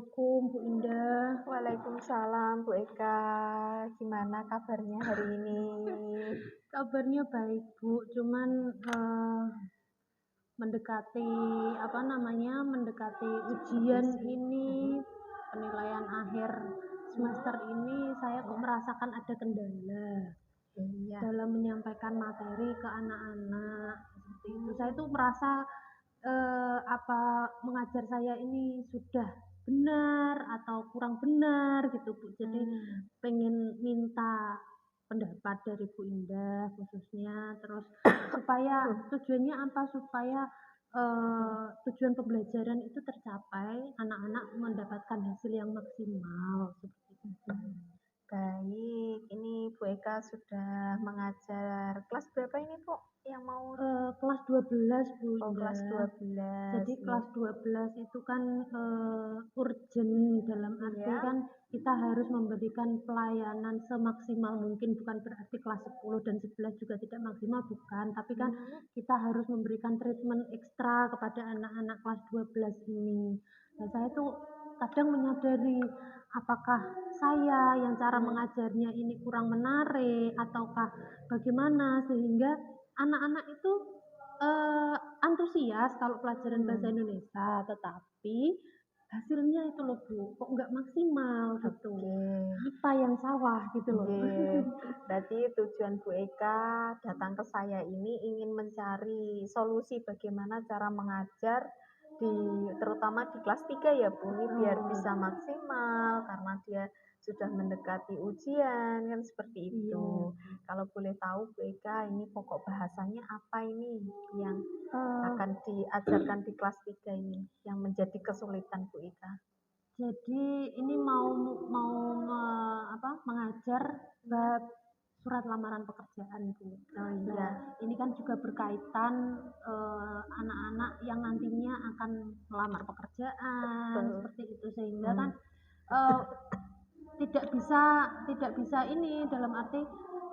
Assalamualaikum Bu Indah. Waalaikumsalam Bu Eka, gimana kabarnya hari ini? Kabarnya baik Bu, cuman mendekati mendekati ujian ini, penilaian akhir semester ini saya kok merasakan ada kendala Iya. dalam menyampaikan materi ke anak-anak seperti itu. Saya tuh merasa apa mengajar saya ini sudah benar atau kurang benar gitu Bu. Jadi pengen minta pendapat dari Bu Indah khususnya, terus supaya tujuannya apa, supaya tujuan pembelajaran itu tercapai, anak-anak mendapatkan hasil yang maksimal seperti itu. Baik, ini Bu Eka sudah mengajar kelas berapa ini Bu? Yang mau Kelas 12 Bu Indah. kelas 12. Jadi ya. kelas 12 itu kan urgent, dalam arti Iya. kan kita harus memberikan pelayanan semaksimal mungkin, bukan berarti kelas 10 dan 11 juga tidak maksimal, bukan, tapi kan kita harus memberikan treatment ekstra kepada anak-anak kelas 12 ini. Nah, saya tuh kadang menyadari apakah saya yang cara mengajarnya ini kurang menarik ataukah bagaimana, sehingga anak-anak itu antusias kalau pelajaran bahasa Indonesia, tetapi hasilnya itu loh Bu, kok nggak maksimal gitu. Apa yang salah gitu loh. Berarti tujuan Bu Eka datang ke saya ini ingin mencari solusi bagaimana cara mengajar terutama di kelas 3 ya Bu, ini biar bisa maksimal karena dia sudah mendekati ujian kan seperti itu. Kalau boleh tahu Bu Eka, ini pokok bahasanya apa ini yang akan diajarkan di kelas 3 ini yang menjadi kesulitan Bu Eka? Jadi ini mengajar bab surat lamaran pekerjaan Bu. Nah, ini kan juga berkaitan anak-anak yang nantinya akan melamar pekerjaan seperti itu, sehingga kan tidak bisa ini, dalam arti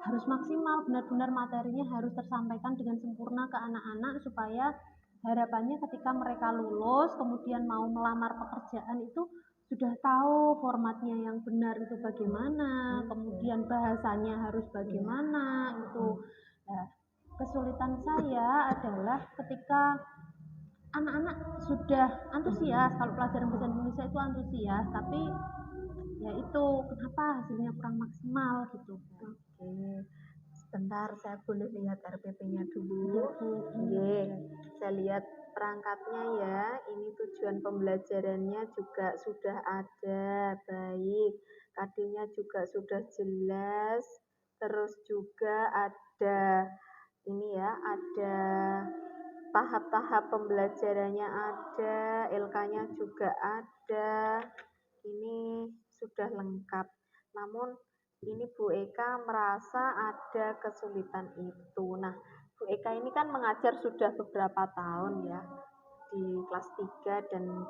harus maksimal, benar-benar materinya harus tersampaikan dengan sempurna ke anak-anak supaya harapannya ketika mereka lulus kemudian mau melamar pekerjaan itu sudah tahu formatnya yang benar itu bagaimana, kemudian bahasanya harus bagaimana itu. Nah, kesulitan saya adalah ketika anak-anak sudah antusias, kalau pelajaran bahasa Indonesia itu antusias, tapi ya itu kenapa hasilnya kurang maksimal gitu. Oke, sebentar saya boleh lihat RPP-nya dulu. Saya lihat perangkatnya ya, ini tujuan pembelajarannya juga sudah ada, baik, KD-nya juga sudah jelas, terus juga ada ini ya, ada tahap-tahap pembelajarannya ada, LK-nya juga ada, ini sudah lengkap. Namun ini Bu Eka merasa ada kesulitan itu. Nah, Bu Eka ini kan mengajar sudah beberapa tahun ya di kelas 3 dan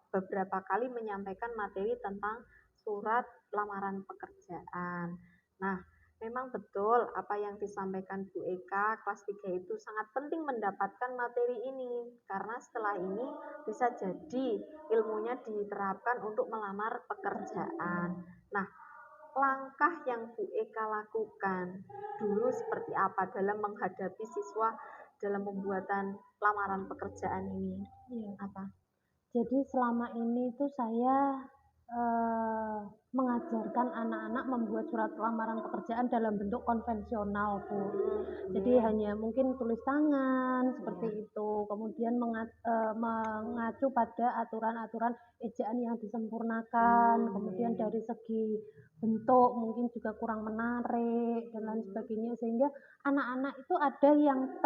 beberapa kali menyampaikan materi tentang surat lamaran pekerjaan. Nah, memang betul apa yang disampaikan Bu Eka, kelas 3 itu sangat penting mendapatkan materi ini, karena setelah ini bisa jadi ilmunya diterapkan untuk melamar pekerjaan. Nah, langkah yang Bu Eka lakukan dulu seperti apa dalam menghadapi siswa dalam pembuatan lamaran pekerjaan ini? Apa? Jadi selama ini tuh saya mengajarkan anak-anak membuat surat lamaran pekerjaan dalam bentuk konvensional Bu. Jadi hanya mungkin tulis tangan seperti itu, kemudian mengacu pada aturan-aturan ejaan yang disempurnakan, kemudian dari segi bentuk mungkin juga kurang menarik dan lain sebagainya, sehingga anak-anak itu ada yang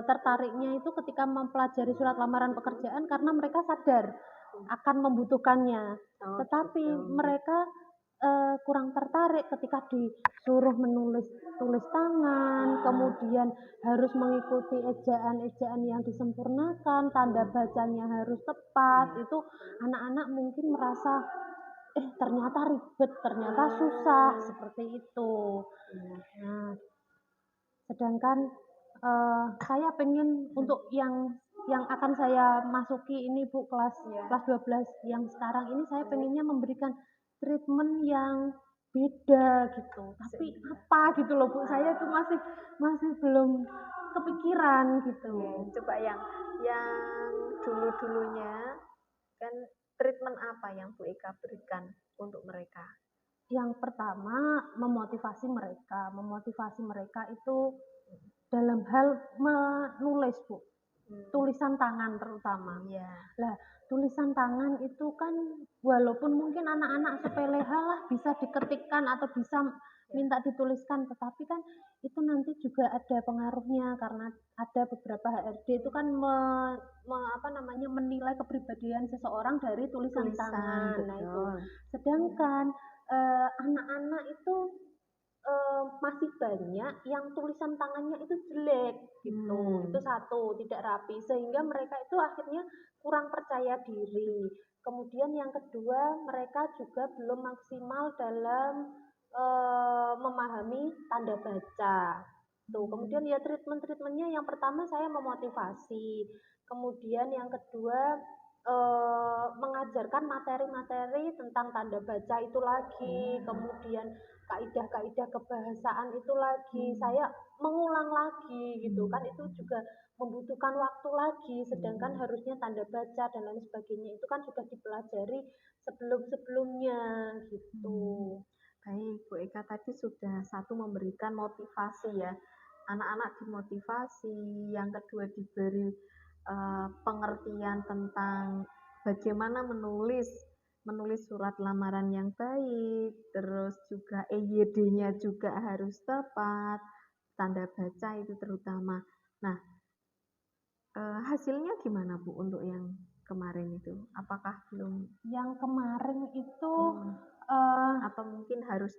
tertariknya itu ketika mempelajari surat lamaran pekerjaan karena mereka sadar akan membutuhkannya, tetapi mereka kurang tertarik ketika disuruh tulis tangan, kemudian harus mengikuti ejaan-ejaan yang disempurnakan, tanda bacanya harus tepat. Itu anak-anak mungkin merasa ternyata ribet, ternyata susah seperti itu. Nah, sedangkan saya pengen untuk yang yang akan saya masuki ini Bu, kelas Ya. kelas 12 yang sekarang ini saya Baik. pengennya memberikan treatment yang beda gitu. Tapi apa gitu loh Bu, saya tuh masih belum kepikiran gitu. Coba yang dulu-dulunya kan treatment apa yang Bu Eka berikan untuk mereka? Yang pertama memotivasi mereka itu dalam hal menulis Bu, tulisan tangan terutama. Iya. Lah, tulisan tangan itu kan walaupun mungkin anak-anak sepele hal lah bisa diketikkan atau bisa minta dituliskan, tetapi kan itu nanti juga ada pengaruhnya karena ada beberapa HRD itu kan menilai kepribadian seseorang dari tulisan tangan. Nah itu. Betul. Sedangkan anak-anak itu masih banyak yang tulisan tangannya itu jelek gitu. Itu satu, tidak rapi sehingga mereka itu akhirnya kurang percaya diri. Kemudian yang kedua, mereka juga belum maksimal dalam memahami tanda baca. Tuh, kemudian ya treatmentnya yang pertama saya memotivasi. Kemudian yang kedua mengajarkan materi-materi tentang tanda baca itu lagi, kemudian kaidah-kaidah kebahasaan itu lagi, saya mengulang lagi gitu kan, itu juga membutuhkan waktu lagi, sedangkan harusnya tanda baca dan lain sebagainya itu kan sudah dipelajari sebelum-sebelumnya gitu. Baik, Bu Eka tadi sudah satu memberikan motivasi ya, anak-anak dimotivasi, yang kedua diberi pengertian tentang bagaimana menulis surat lamaran yang baik, terus juga EYD-nya juga harus tepat, tanda baca itu terutama. Nah, hasilnya gimana Bu untuk yang kemarin itu? Apakah belum? Yang kemarin itu Atau mungkin harus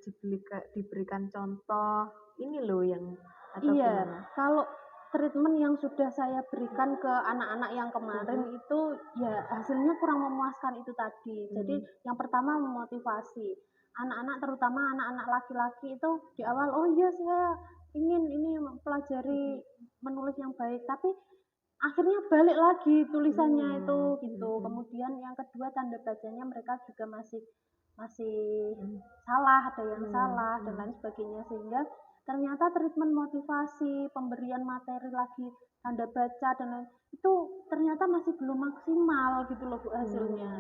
diberikan contoh ini loh yang atau iya, gimana? kalau treatment yang sudah saya berikan ke anak-anak yang kemarin itu ya hasilnya kurang memuaskan itu tadi. Jadi yang pertama memotivasi. Anak-anak terutama anak-anak laki-laki itu di awal, oh iya saya ingin ini pelajari menulis yang baik, tapi akhirnya balik lagi tulisannya itu gitu. Kemudian yang kedua tanda bacanya mereka juga masih salah, ada yang salah dan lain sebagainya, sehingga ternyata treatment motivasi, pemberian materi lagi, tanda baca dan lain itu ternyata masih belum maksimal gitu loh Bu hasilnya.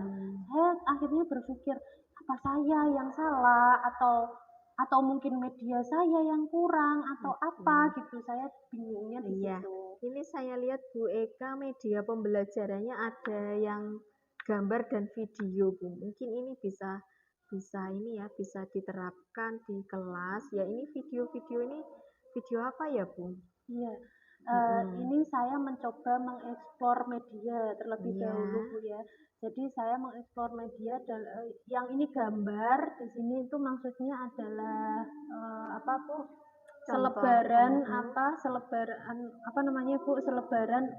Saya akhirnya berpikir apa saya yang salah atau mungkin media saya yang kurang atau apa gitu. Saya bingungnya di situ. Ini saya lihat Bu Eka media pembelajarannya ada yang gambar dan video Bu. Mungkin ini bisa ini ya, bisa diterapkan di kelas. Ya ini video-video ini video apa ya Bu? Iya, ini saya mencoba mengeksplor media terlebih dahulu Bu ya. Jadi saya mengeksplor media dan yang ini gambar di sini itu maksudnya adalah apa Bu? Selebaran apa namanya Bu? Selebaran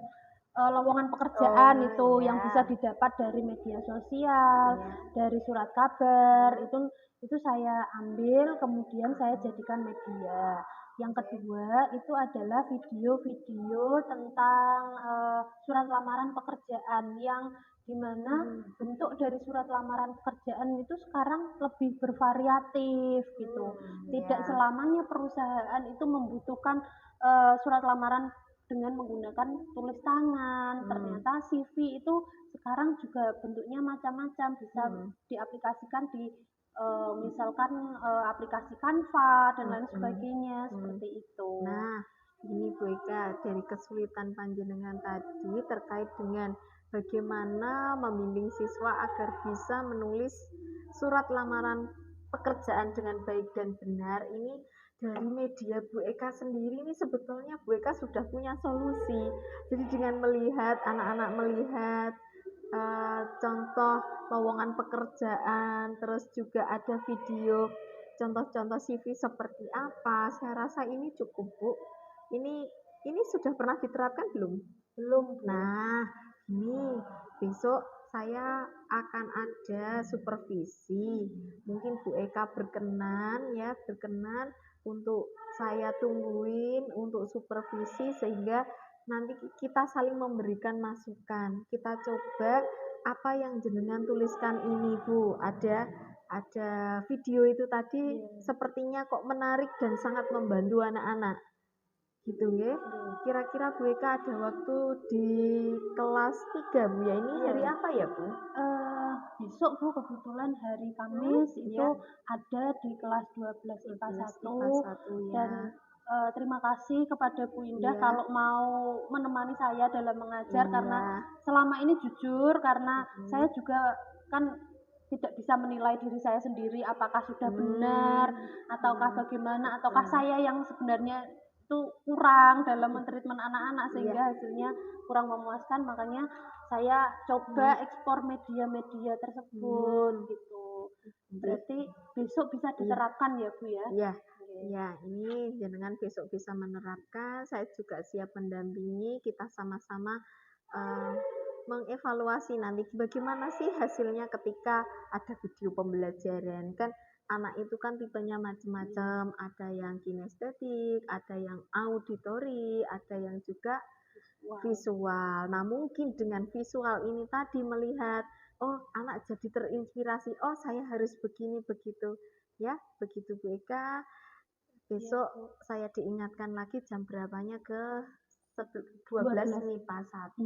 lowongan pekerjaan itu yang bisa didapat dari media sosial, dari surat kabar itu saya ambil kemudian saya jadikan media. Yang kedua itu adalah video-video tentang surat lamaran pekerjaan yang dimana bentuk dari surat lamaran pekerjaan itu sekarang lebih bervariatif gitu. Tidak selamanya perusahaan itu membutuhkan surat lamaran dengan menggunakan tulis tangan. Ternyata CV itu sekarang juga bentuknya macam-macam, bisa diaplikasikan di misalkan aplikasi Canva dan lain sebagainya seperti itu. Nah, ini Bu Eka dari kesulitan panjenengan tadi terkait dengan bagaimana membimbing siswa agar bisa menulis surat lamaran pekerjaan dengan baik dan benar. Ini dari media Bu Eka sendiri ini sebetulnya Bu Eka sudah punya solusi. Jadi dengan melihat anak-anak melihat contoh lowongan pekerjaan, terus juga ada video contoh-contoh CV seperti apa, saya rasa ini cukup Bu. Ini sudah pernah diterapkan belum? Belum. Nah, ini besok saya akan ada supervisi. Mungkin Bu Eka berkenan untuk saya tungguin untuk supervisi sehingga nanti kita saling memberikan masukan. Kita coba apa yang jenengan tuliskan ini, Bu. Ada video itu tadi sepertinya kok menarik dan sangat membantu anak-anak. Gitu nggih. Kira-kira Bu Eka ada waktu di kelas 3, Bu ya. Ini hari apa ya, Bu? Besok Bu, kebetulan hari Kamis itu ada di kelas 12 IPA 1 dan terima kasih kepada Bu Indah kalau mau menemani saya dalam mengajar karena selama ini jujur karena saya juga kan tidak bisa menilai diri saya sendiri apakah sudah benar ataukah bagaimana ataukah saya yang sebenarnya itu kurang dalam mentreatment anak-anak sehingga hasilnya kurang memuaskan, makanya saya coba ekspor media-media tersebut gitu. Berarti besok bisa diterapkan ya Bu ya? Iya. Ya, ini jenengan besok bisa menerapkan, saya juga siap mendampingi, kita sama-sama mengevaluasi nanti bagaimana sih hasilnya ketika ada video pembelajaran. Kan anak itu kan tipenya macam-macam, ada yang kinestetik, ada yang auditory, ada yang juga visual. Nah, mungkin dengan visual ini tadi melihat, oh anak jadi terinspirasi, oh saya harus begini begitu. Ya, begitu Bu Eka. Besok saya diingatkan lagi jam berapanya ke 12 MIPA 1.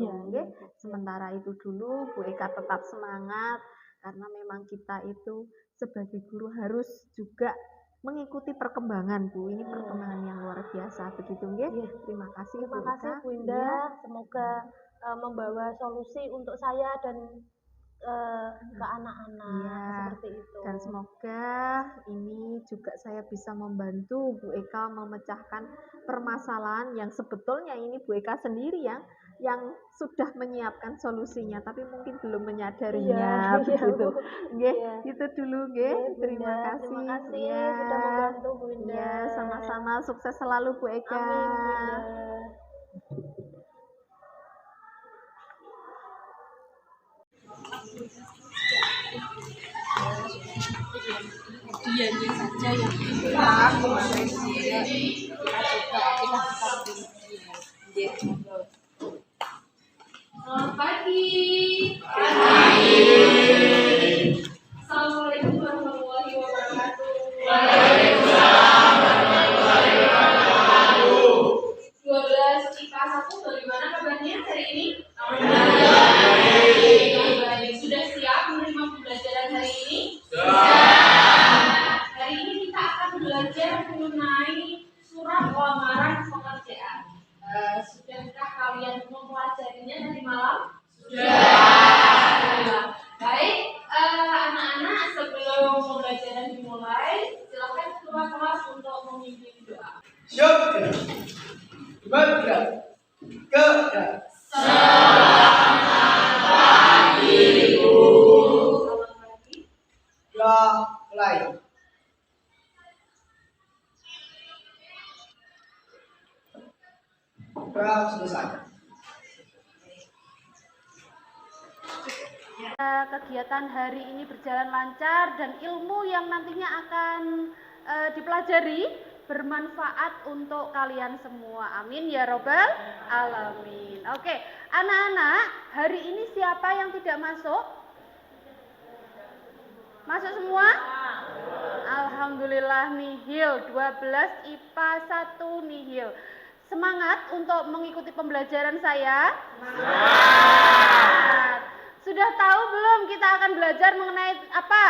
Sementara itu dulu Bu Eka tetap semangat karena memang kita itu sebagai guru harus juga mengikuti perkembangan, Bu. Ini perkembangan yang luar biasa begitu nggih. Terima kasih Bu Indah. Semoga membawa solusi untuk saya dan ke anak-anak seperti itu. Dan semoga ini juga saya bisa membantu Bu Eka memecahkan permasalahan yang sebetulnya ini Bu Eka sendiri yang sudah menyiapkan solusinya tapi mungkin belum menyadarinya begitu. Nggih, itu dulu nggih. Terima kasih sudah membantu Bu Indah. Sama-sama, sukses selalu Bu Eka. Amin, Dianya saja yang kurang mengenai dia kita Selamat pagi. Assalamualaikum warahmatullahi wabarakatuh. Waalaikumsalam warahmatullahi wabarakatuh. 12 IPA 1 bagaimana kabarnya hari ini? Baik. Sudah siap menerima pembelajaran hari ini? Hari ini kita akan belajar mengenai surat lamaran pekerjaan. Sudahkah kalian mempelajarinya tadi malam? Sudah. Baik, anak-anak sebelum pembelajaran dimulai, silakan ketua kelas untuk memimpin doa. Syukur, bergerak, gerak. Selamat pagi, Bu. Selamat pagi. Ya, mulai. Selesai. Kegiatan hari ini berjalan lancar dan ilmu yang nantinya akan dipelajari bermanfaat untuk kalian semua. Amin ya robbal alamin. Oke, anak-anak, hari ini siapa yang tidak masuk? Masuk semua? Alhamdulillah nihil, 12 IPA 1 nihil. Semangat untuk mengikuti pembelajaran saya? Semangat. Sudah tahu belum kita akan belajar mengenai apa?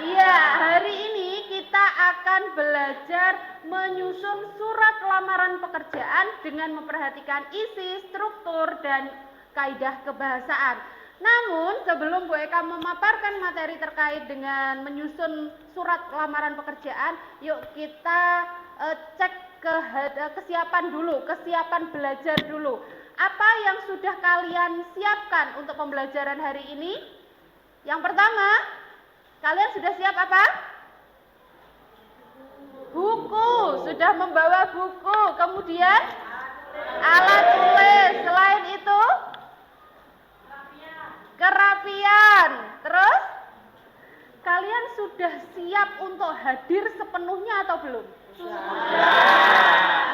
Iya, hari ini kita akan belajar menyusun surat lamaran pekerjaan dengan memperhatikan isi, struktur, dan kaidah kebahasaan. Namun, sebelum Bu Eka memaparkan materi terkait dengan menyusun surat lamaran pekerjaan, yuk kita cek kesiapan dulu, kesiapan belajar dulu. Apa yang sudah kalian siapkan untuk pembelajaran hari ini? Yang pertama, kalian sudah siap apa? Buku, sudah membawa buku. Kemudian alat tulis. Selain itu, kerapian. Terus, kalian sudah siap untuk hadir sepenuhnya atau belum?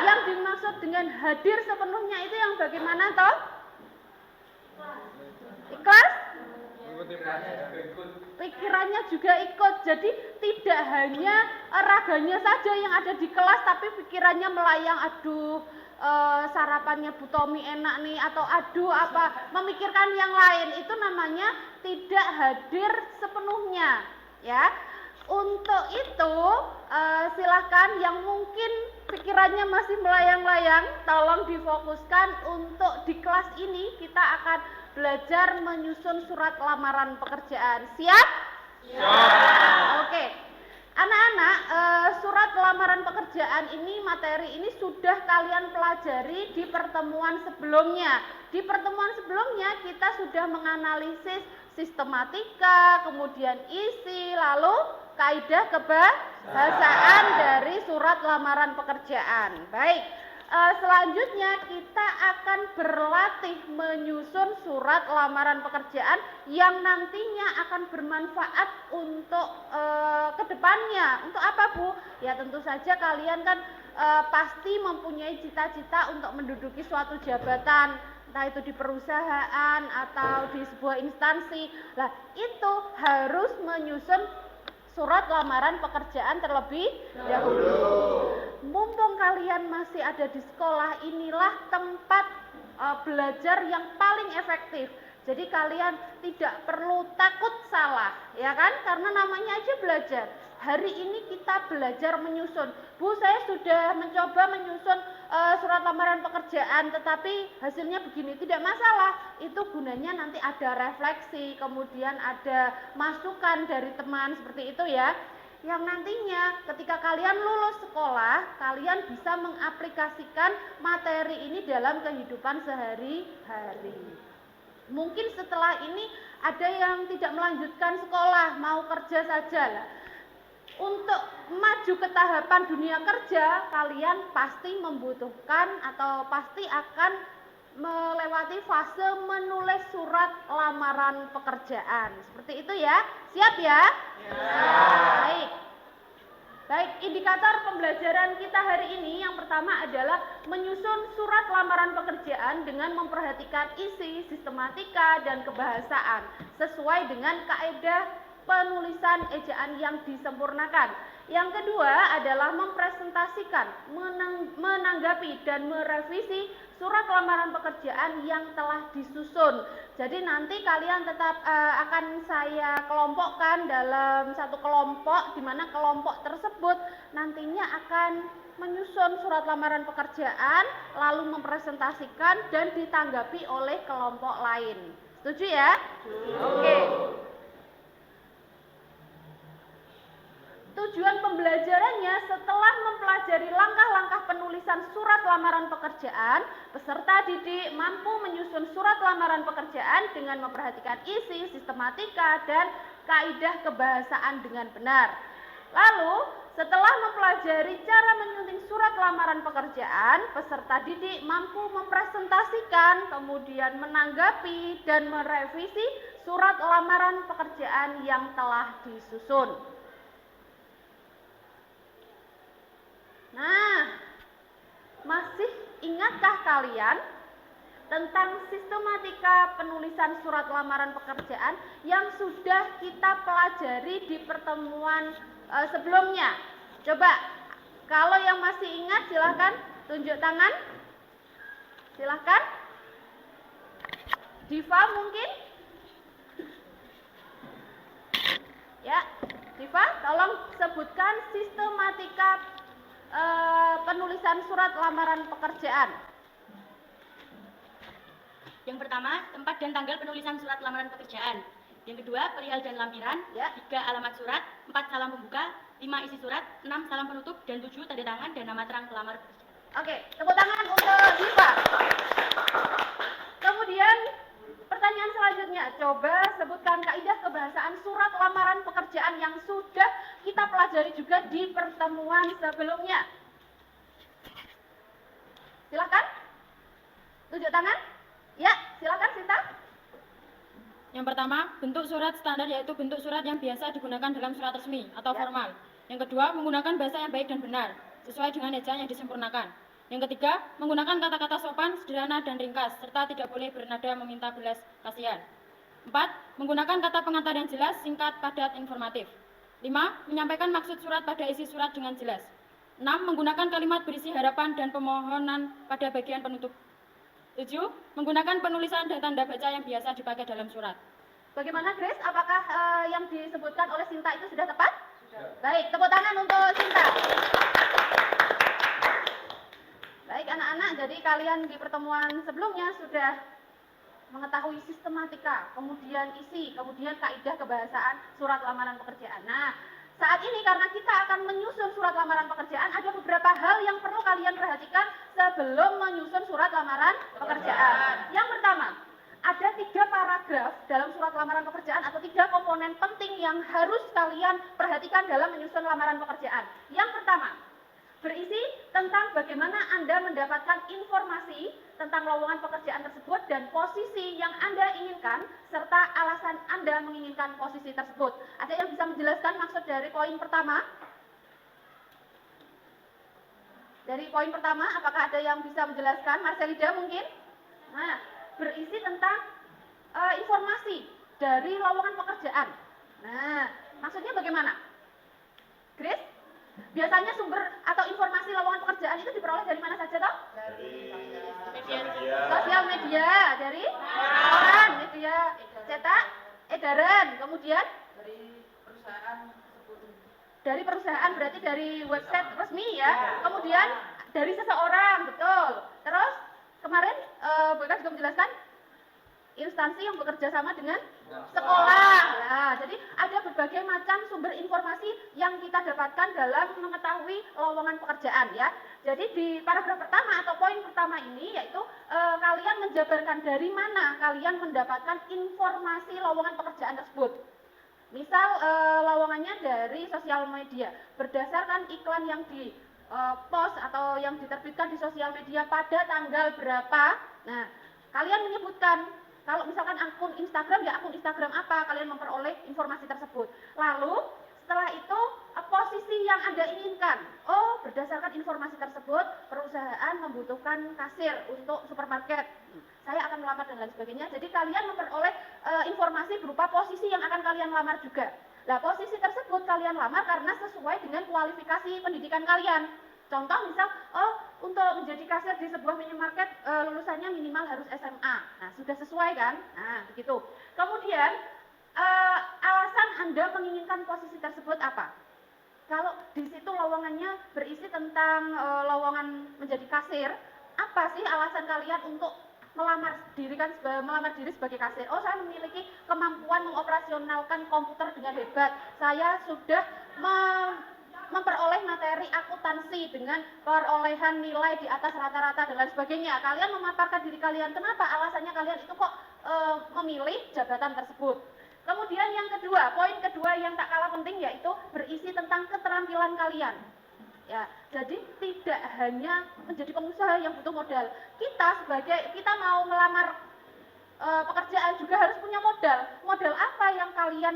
Yang dimaksud dengan hadir sepenuhnya itu yang bagaimana toh? Ikhlas? Pikirannya juga ikut. Jadi tidak hanya raganya saja yang ada di kelas, tapi pikirannya melayang, aduh sarapannya Bu Tommy enak nih, atau aduh apa, memikirkan yang lain. Itu namanya tidak hadir sepenuhnya, ya. Untuk itu silahkan yang mungkin pikirannya masih melayang-layang, tolong difokuskan. Untuk di kelas ini kita akan belajar menyusun surat lamaran pekerjaan. Siap? Siap. Oke. Anak-anak, surat lamaran pekerjaan ini, materi ini sudah kalian pelajari di pertemuan sebelumnya. Di pertemuan sebelumnya kita sudah menganalisis sistematika, kemudian isi, lalu kaidah kebahasaan dari surat lamaran pekerjaan. Baik, selanjutnya kita akan berlatih menyusun surat lamaran pekerjaan yang nantinya akan bermanfaat untuk kedepannya. Untuk apa, Bu? Ya tentu saja kalian kan pasti mempunyai cita-cita untuk menduduki suatu jabatan, entah itu di perusahaan atau di sebuah instansi. Nah, itu harus menyusun surat lamaran pekerjaan terlebih dahulu. Mumpung kalian masih ada di sekolah, inilah tempat belajar yang paling efektif. Jadi kalian tidak perlu takut salah, ya kan? Karena namanya aja belajar. Hari ini kita belajar menyusun. Bu, saya sudah mencoba menyusun surat lamaran pekerjaan, tetapi hasilnya begini. Tidak masalah, itu gunanya nanti ada refleksi, kemudian ada masukan dari teman, seperti itu ya. Yang nantinya ketika kalian lulus sekolah, kalian bisa mengaplikasikan materi ini dalam kehidupan sehari-hari. Mungkin setelah ini ada yang tidak melanjutkan sekolah, mau kerja saja lah. Untuk maju ke tahapan dunia kerja, kalian pasti membutuhkan atau pasti akan melewati fase menulis surat lamaran pekerjaan. Seperti itu ya. Siap ya? Baik. Baik, indikator pembelajaran kita hari ini yang pertama adalah menyusun surat lamaran pekerjaan dengan memperhatikan isi, sistematika, dan kebahasaan sesuai dengan kaidah penulisan ejaan yang disempurnakan. Yang kedua adalah mempresentasikan, menanggapi, dan merevisi surat lamaran pekerjaan yang telah disusun. Jadi nanti kalian tetap akan saya kelompokkan dalam satu kelompok, di mana kelompok tersebut nantinya akan menyusun surat lamaran pekerjaan, lalu mempresentasikan dan ditanggapi oleh kelompok lain. Setuju ya? Oke. Tujuan pembelajarannya, setelah mempelajari langkah-langkah penulisan surat lamaran pekerjaan, peserta didik mampu menyusun surat lamaran pekerjaan dengan memperhatikan isi, sistematika, dan kaidah kebahasaan dengan benar. Lalu, setelah mempelajari cara menyunting surat lamaran pekerjaan, peserta didik mampu mempresentasikan, kemudian menanggapi, dan merevisi surat lamaran pekerjaan yang telah disusun. Nah, masih ingatkah kalian tentang sistematika penulisan surat lamaran pekerjaan yang sudah kita pelajari di pertemuan sebelumnya? Coba, kalau yang masih ingat silahkan tunjuk tangan. Silahkan. Diva mungkin? Ya, Diva, tolong sebutkan sistematika penulisan surat lamaran pekerjaan. Yang pertama, tempat dan tanggal penulisan surat lamaran pekerjaan. Yang kedua, perihal dan lampiran. Ya. 3, alamat surat. 4, salam pembuka. 5, isi surat. 6, salam penutup. Dan 7, tanda tangan dan nama terang pelamar pekerjaan. Oke, tepuk tangan untuk Diva. Kemudian pertanyaan selanjutnya, coba sebutkan kaidah kebahasaan surat lamaran pekerjaan yang sudah kita pelajari juga di pertemuan sebelumnya. Silakan. Tunjuk tangan. Ya, silakan Sita. Yang pertama, bentuk surat standar yaitu bentuk surat yang biasa digunakan dalam surat resmi atau formal. Yang kedua, menggunakan bahasa yang baik dan benar. sesuai dengan ejaan yang disempurnakan. Yang ketiga, menggunakan kata-kata sopan, sederhana, dan ringkas, serta tidak boleh bernada meminta belas kasihan. 4. Menggunakan kata pengantar yang jelas, singkat, padat, informatif. 5. Menyampaikan maksud surat pada isi surat dengan jelas. 6. Menggunakan kalimat berisi harapan dan pemohonan pada bagian penutup. 7. Menggunakan penulisan dan tanda baca yang biasa dipakai dalam surat. Bagaimana Grace? Apakah yang disebutkan oleh Sinta itu sudah tepat? Sudah. Baik, tepuk tangan untuk Sinta. Baik anak-anak, jadi kalian di pertemuan sebelumnya sudah mengetahui sistematika, kemudian isi, kemudian kaidah kebahasaan surat lamaran pekerjaan. Nah, saat ini karena kita akan menyusun surat lamaran pekerjaan, ada beberapa hal yang perlu kalian perhatikan sebelum menyusun surat lamaran pekerjaan. Yang pertama, ada 3 paragraf dalam surat lamaran pekerjaan atau 3 komponen penting yang harus kalian perhatikan dalam menyusun lamaran pekerjaan. Yang pertama, berisi tentang bagaimana Anda mendapatkan informasi tentang lowongan pekerjaan tersebut dan posisi yang Anda inginkan, serta alasan Anda menginginkan posisi tersebut. Ada yang bisa menjelaskan maksud dari poin pertama? Dari poin pertama, apakah ada yang bisa menjelaskan? Marcelida mungkin? Nah, berisi tentang informasi dari lowongan pekerjaan. Nah, maksudnya bagaimana? Grace? Biasanya sumber atau informasi lowongan pekerjaan itu diperoleh dari mana saja toh? Dari Sosial media, dari koran, media cetak, edaran, kemudian dari perusahaan berarti dari website resmi ya. Kemudian dari seseorang, betul. Terus kemarin Bu Eka juga menjelaskan instansi yang bekerja sama dengan sekolah. Nah, jadi ada berbagai macam sumber informasi yang kita dapatkan dalam mengetahui lowongan pekerjaan ya. Jadi di paragraf pertama atau poin pertama ini yaitu kalian menjabarkan dari mana kalian mendapatkan informasi lowongan pekerjaan tersebut. Misal lowongannya dari sosial media berdasarkan iklan yang di post atau yang diterbitkan di sosial media pada tanggal berapa. Nah, kalian menyebutkan kalau misalkan akun Instagram, ya akun Instagram apa, kalian memperoleh informasi tersebut. Lalu setelah itu posisi yang Anda inginkan. Oh, berdasarkan informasi tersebut, perusahaan membutuhkan kasir untuk supermarket. Saya akan melamar dan lain sebagainya. Jadi kalian memperoleh informasi berupa posisi yang akan kalian lamar juga. Nah, posisi tersebut kalian lamar karena sesuai dengan kualifikasi pendidikan kalian. Contoh misal, oh untuk menjadi kasir di sebuah minimarket lulusannya minimal harus SMA. Nah, sudah sesuai kan? Nah, begitu. Kemudian alasan Anda menginginkan posisi tersebut apa? Kalau di situ lowongannya berisi tentang lowongan menjadi kasir, apa sih alasan kalian untuk melamar diri sebagai kasir? Oh, saya memiliki kemampuan mengoperasionalkan komputer dengan hebat. Saya sudah memperoleh materi akuntansi dengan perolehan nilai di atas rata-rata dan lain sebagainya. Kalian memaparkan diri kalian. Kenapa alasannya kalian itu kok memilih jabatan tersebut? Kemudian yang kedua, poin kedua yang tak kalah penting yaitu berisi tentang keterampilan kalian. Ya, jadi tidak hanya menjadi pengusaha yang butuh modal. Kita mau melamar pekerjaan juga harus punya modal. Modal apa yang kalian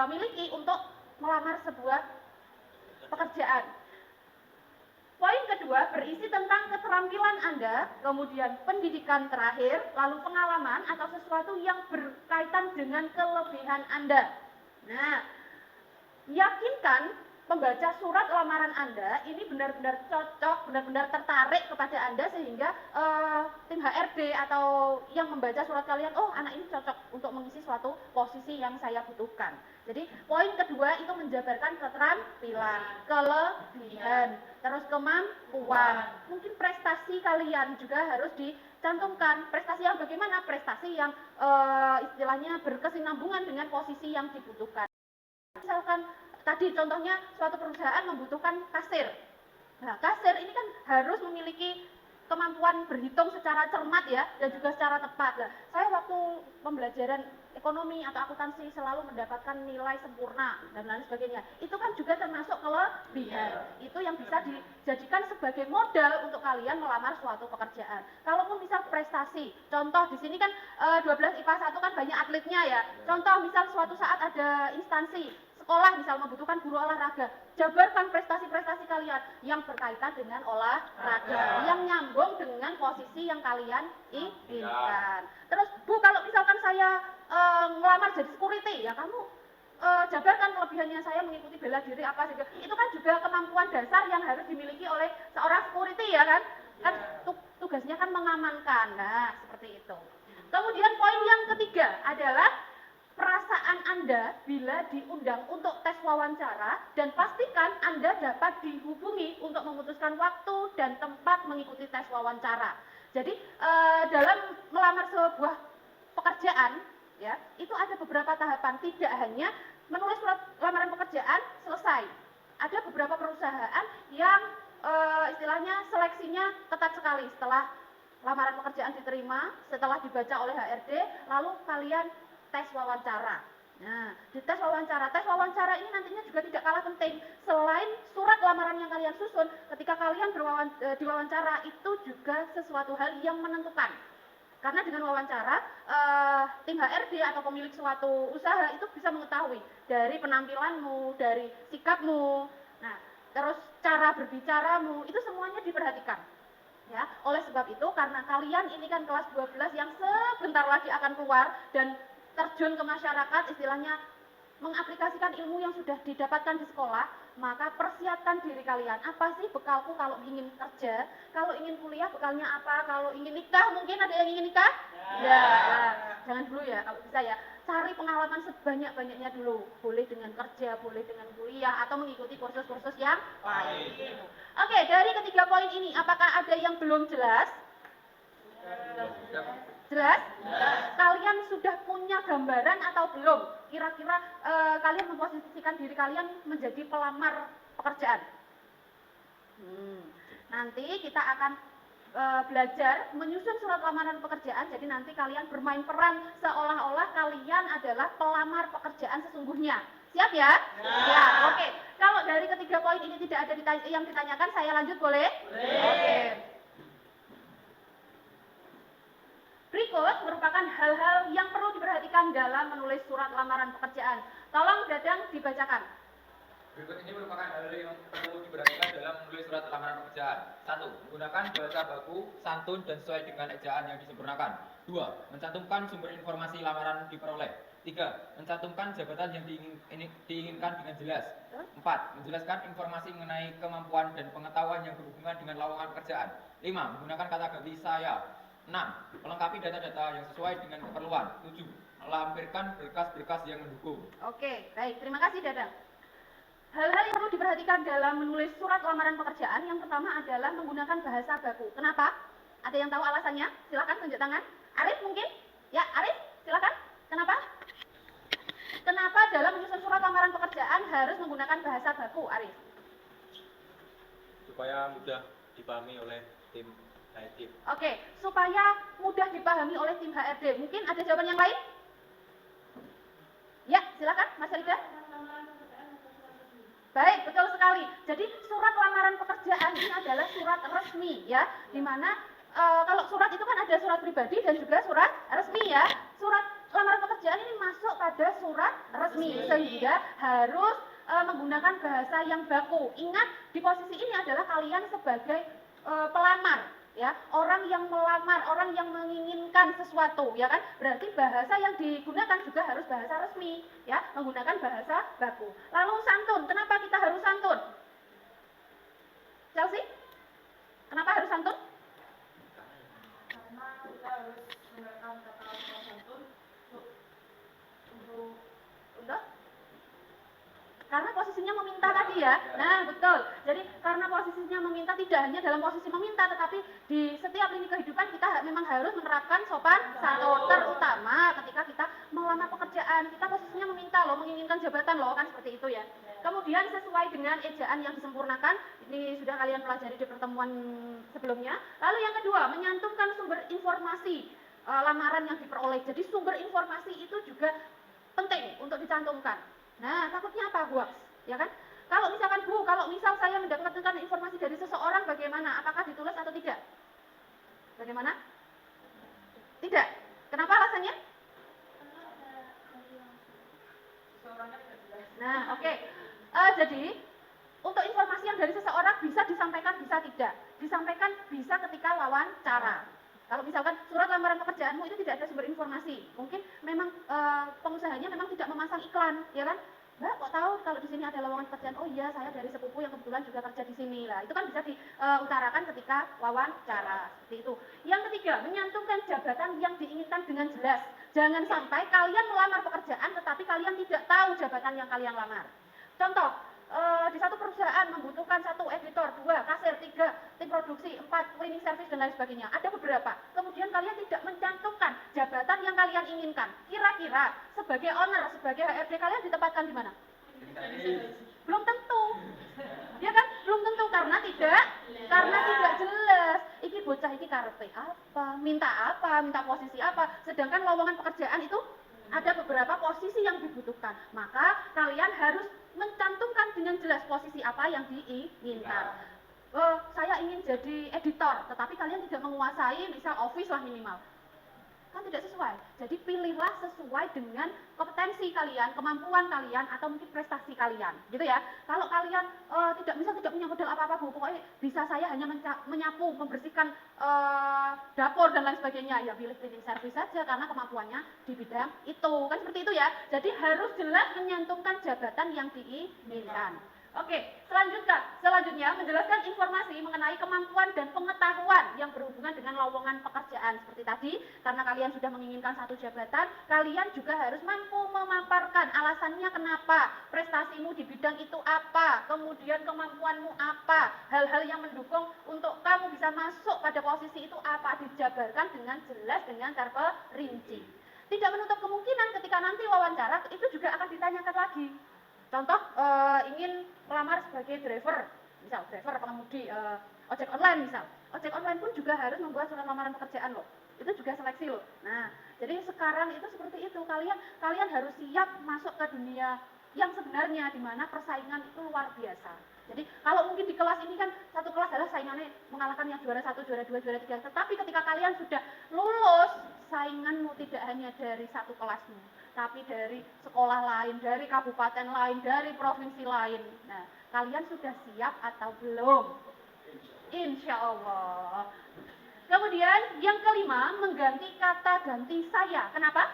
miliki untuk melamar sebuah pekerjaan? Poin kedua berisi tentang keterampilan Anda, kemudian pendidikan terakhir, lalu pengalaman atau sesuatu yang berkaitan dengan kelebihan Anda. Nah, yakinkan pembaca surat lamaran Anda ini benar-benar cocok, benar-benar tertarik kepada Anda sehingga tim HRD atau yang membaca surat kalian, oh anak ini cocok untuk mengisi suatu posisi yang saya butuhkan. Jadi poin kedua itu menjabarkan keterampilan, kelebihan, terus kemampuan. Mungkin prestasi kalian juga harus dicantumkan. Prestasi yang bagaimana? Prestasi yang istilahnya berkesinambungan dengan posisi yang dibutuhkan. Misalkan tadi contohnya suatu perusahaan membutuhkan kasir. Nah, kasir ini kan harus memiliki kemampuan berhitung secara cermat ya dan juga secara tepat. Nah, saya waktu pembelajaran ekonomi atau akuntansi selalu mendapatkan nilai sempurna dan lain sebagainya. Itu kan juga termasuk kelebihan. Itu yang bisa dijadikan sebagai modal untuk kalian melamar suatu pekerjaan. Kalaupun misal prestasi, contoh di sini kan 12 IPA 1 kan banyak atletnya ya. Contoh misal suatu saat ada instansi sekolah misal membutuhkan guru olahraga, jabarkan prestasi-prestasi kalian yang berkaitan dengan olahraga, yang nyambung dengan posisi yang kalian inginkan. Terus Bu, kalau misalkan saya ngelamar jadi security, ya kamu jabarkan kelebihannya saya mengikuti bela diri apa saja. Itu kan juga kemampuan dasar yang harus dimiliki oleh seorang security, ya kan? Kan tugasnya kan mengamankan. Nah, seperti itu. Kemudian poin yang ketiga adalah perasaan Anda bila diundang untuk tes wawancara, dan pastikan Anda dapat dihubungi untuk memutuskan waktu dan tempat mengikuti tes wawancara. Jadi dalam melamar sebuah pekerjaan, ya, itu ada beberapa tahapan. Tidak hanya menulis surat lamaran pekerjaan selesai. Ada beberapa perusahaan yang istilahnya seleksinya ketat sekali. Setelah lamaran pekerjaan diterima, setelah dibaca oleh HRD, lalu kalian tes wawancara. Nah, di tes wawancara ini nantinya juga tidak kalah penting. Selain surat lamaran yang kalian susun, ketika kalian diwawancara, itu juga sesuatu hal yang menentukan. Karena dengan wawancara, tim HRD atau pemilik suatu usaha itu bisa mengetahui dari penampilanmu, dari sikapmu, nah, terus cara berbicaramu, itu semuanya diperhatikan. Ya, oleh sebab itu, karena kalian ini kan kelas 12 yang sebentar lagi akan keluar dan terjun ke masyarakat, istilahnya mengaplikasikan ilmu yang sudah didapatkan di sekolah, maka persiapkan diri kalian. Apa sih bekalku kalau ingin kerja? Kalau ingin kuliah bekalnya apa? Kalau ingin nikah, mungkin ada yang ingin nikah? Ya, jangan dulu ya, kalau bisa ya. Cari pengalaman sebanyak-banyaknya dulu. Boleh dengan kerja, boleh dengan kuliah, atau mengikuti kursus-kursus yang lain. Oke, dari ketiga poin ini, apakah ada yang belum jelas? Jelas? Kalian sudah punya gambaran atau belum? Kira-kira kalian memposisikan diri kalian menjadi pelamar pekerjaan. Nanti kita akan belajar menyusun surat lamaran pekerjaan. Jadi nanti kalian bermain peran seolah-olah kalian adalah pelamar pekerjaan sesungguhnya. Siap ya? Ya, oke. Kalau dari ketiga poin ini tidak ada yang ditanyakan, saya lanjut boleh? Oke. Berikut merupakan hal-hal yang perlu diperhatikan dalam menulis surat lamaran pekerjaan. Tolong Dadang dibacakan. Berikut ini merupakan hal yang perlu diperhatikan dalam menulis surat lamaran pekerjaan. 1. Menggunakan bahasa baku, santun, dan sesuai dengan ejaan yang disempurnakan. 2. Mencantumkan sumber informasi lamaran diperoleh. 3. Mencantumkan jabatan yang diinginkan dengan jelas. 4. Menjelaskan informasi mengenai kemampuan dan pengetahuan yang berhubungan dengan lowongan pekerjaan. 5. Menggunakan kata ganti saya. 6. Melengkapi data-data yang sesuai dengan keperluan. 7. Melampirkan berkas-berkas yang mendukung. Oke, baik. Terima kasih, Dadang. Hal-hal yang perlu diperhatikan dalam menulis surat lamaran pekerjaan, yang pertama adalah menggunakan bahasa baku. Kenapa? Ada yang tahu alasannya? Silakan tunjuk tangan. Arif mungkin? Ya, Arif, silakan. Kenapa? Kenapa dalam menyusun surat lamaran pekerjaan harus menggunakan bahasa baku, Arif? Supaya mudah dipahami oleh tim HRD. Oke, supaya mudah dipahami oleh tim HRD. Mungkin ada jawaban yang lain? Ya, silakan, Mas Rida. Baik, betul sekali. Jadi surat lamaran pekerjaan ini adalah surat resmi, ya, dimana kalau surat itu kan ada surat pribadi dan juga surat resmi, ya. Surat lamaran pekerjaan ini masuk pada surat resmi, sehingga harus menggunakan bahasa yang baku. Ingat, di posisi ini adalah kalian sebagai pelamar, ya, orang yang melamar, orang yang menginginkan sesuatu, ya kan? Berarti bahasa yang digunakan juga harus bahasa resmi, ya, menggunakan bahasa baku. Lalu santun, kenapa kita harus santun? Chelsea, kenapa harus santun? Karena kita harus menggunakan kata-kata santun untuk karena posisinya meminta tadi, ya. Nah, betul. Jadi karena posisinya meminta, tidak hanya dalam posisi meminta, tetapi di setiap lini kehidupan kita memang harus menerapkan sopan santun, terutama ketika kita melamar pekerjaan. Kita posisinya meminta loh, menginginkan jabatan loh, kan seperti itu, ya. Kemudian sesuai dengan ejaan yang disempurnakan, ini sudah kalian pelajari di pertemuan sebelumnya. Lalu yang kedua, menyantumkan sumber informasi lamaran yang diperoleh. Jadi sumber informasi itu juga penting untuk dicantumkan. Nah, takutnya apa, Bu? Ya kan? Kalau misalkan Bu, kalau misal saya mendapatkan informasi dari seseorang, bagaimana? Apakah ditulis atau tidak? Bagaimana? Tidak. Kenapa alasannya? Nah, oke. Jadi untuk informasi yang dari seseorang bisa disampaikan, bisa tidak. Disampaikan bisa ketika wawancara. Kalau misalkan surat lamaran pekerjaanmu itu tidak ada sumber informasi, mungkin memang pengusahanya memang tidak memasang iklan, ya kan? Mbak, kok tahu kalau di sini ada lowongan pekerjaan? Oh iya, saya dari sepupu yang kebetulan juga kerja di sini lah. Itu kan bisa diutarakan ketika wawancara, seperti itu. Yang ketiga, menyantumkan jabatan yang diinginkan dengan jelas. Jangan sampai kalian melamar pekerjaan, tetapi kalian tidak tahu jabatan yang kalian lamar. Contoh, di satu perusahaan membutuhkan 1 editor, 2 kasir, 3 tim produksi, 4 cleaning service dan lain sebagainya. Ada beberapa. Kemudian kalian tidak mencantumkan jabatan yang kalian inginkan. Kira-kira sebagai owner, sebagai HRD kalian ditempatkan di mana? Belum tentu. Ya kan? Belum tentu karena tidak jelas. Iki bocah iki karepe apa? Minta posisi apa? Sedangkan lowongan pekerjaan itu ada beberapa posisi yang dibutuhkan. Maka kalian harus mencantumkan dengan jelas posisi apa yang diinginkan. Saya ingin jadi editor, tetapi kalian tidak menguasai misal Office lah minimal. Kan tidak sesuai. Jadi pilihlah sesuai dengan kompetensi kalian, kemampuan kalian, atau mungkin prestasi kalian, gitu ya. Kalau kalian tidak punya modal apa-apa, Bu, pokoknya bisa saya hanya menyapu, membersihkan dapur dan lain sebagainya, ya pilih cleaning service saja karena kemampuannya di bidang itu, kan seperti itu ya. Jadi harus jelas menyantumkan jabatan yang diinginkan. Oke, selanjutnya menjelaskan informasi mengenai kemampuan dan pengetahuan yang berhubungan dengan lowongan pekerjaan. Seperti tadi, karena kalian sudah menginginkan satu jabatan, kalian juga harus mampu memaparkan alasannya kenapa, prestasimu di bidang itu apa, kemudian kemampuanmu apa, hal-hal yang mendukung untuk kamu bisa masuk pada posisi itu apa, dijabarkan dengan jelas, dengan terperinci. Tidak menutup kemungkinan ketika nanti wawancara, itu juga akan ditanyakan lagi. Contoh, ingin melamar sebagai driver, misal driver pengemudi ojek online misal. Ojek online pun juga harus membuat surat lamaran pekerjaan loh. Itu juga seleksi loh. Nah, jadi sekarang itu seperti itu. Kalian harus siap masuk ke dunia yang sebenarnya di mana persaingan itu luar biasa. Jadi kalau mungkin di kelas ini kan satu kelas adalah saingannya mengalahkan yang juara 1, juara 2, juara 3. Tetapi ketika kalian sudah lulus, sainganmu tidak hanya dari satu kelasmu, tapi dari sekolah lain, dari kabupaten lain, dari provinsi lain. Nah, kalian sudah siap atau belum? Insya Allah. Kemudian yang kelima, mengganti kata ganti saya. Kenapa?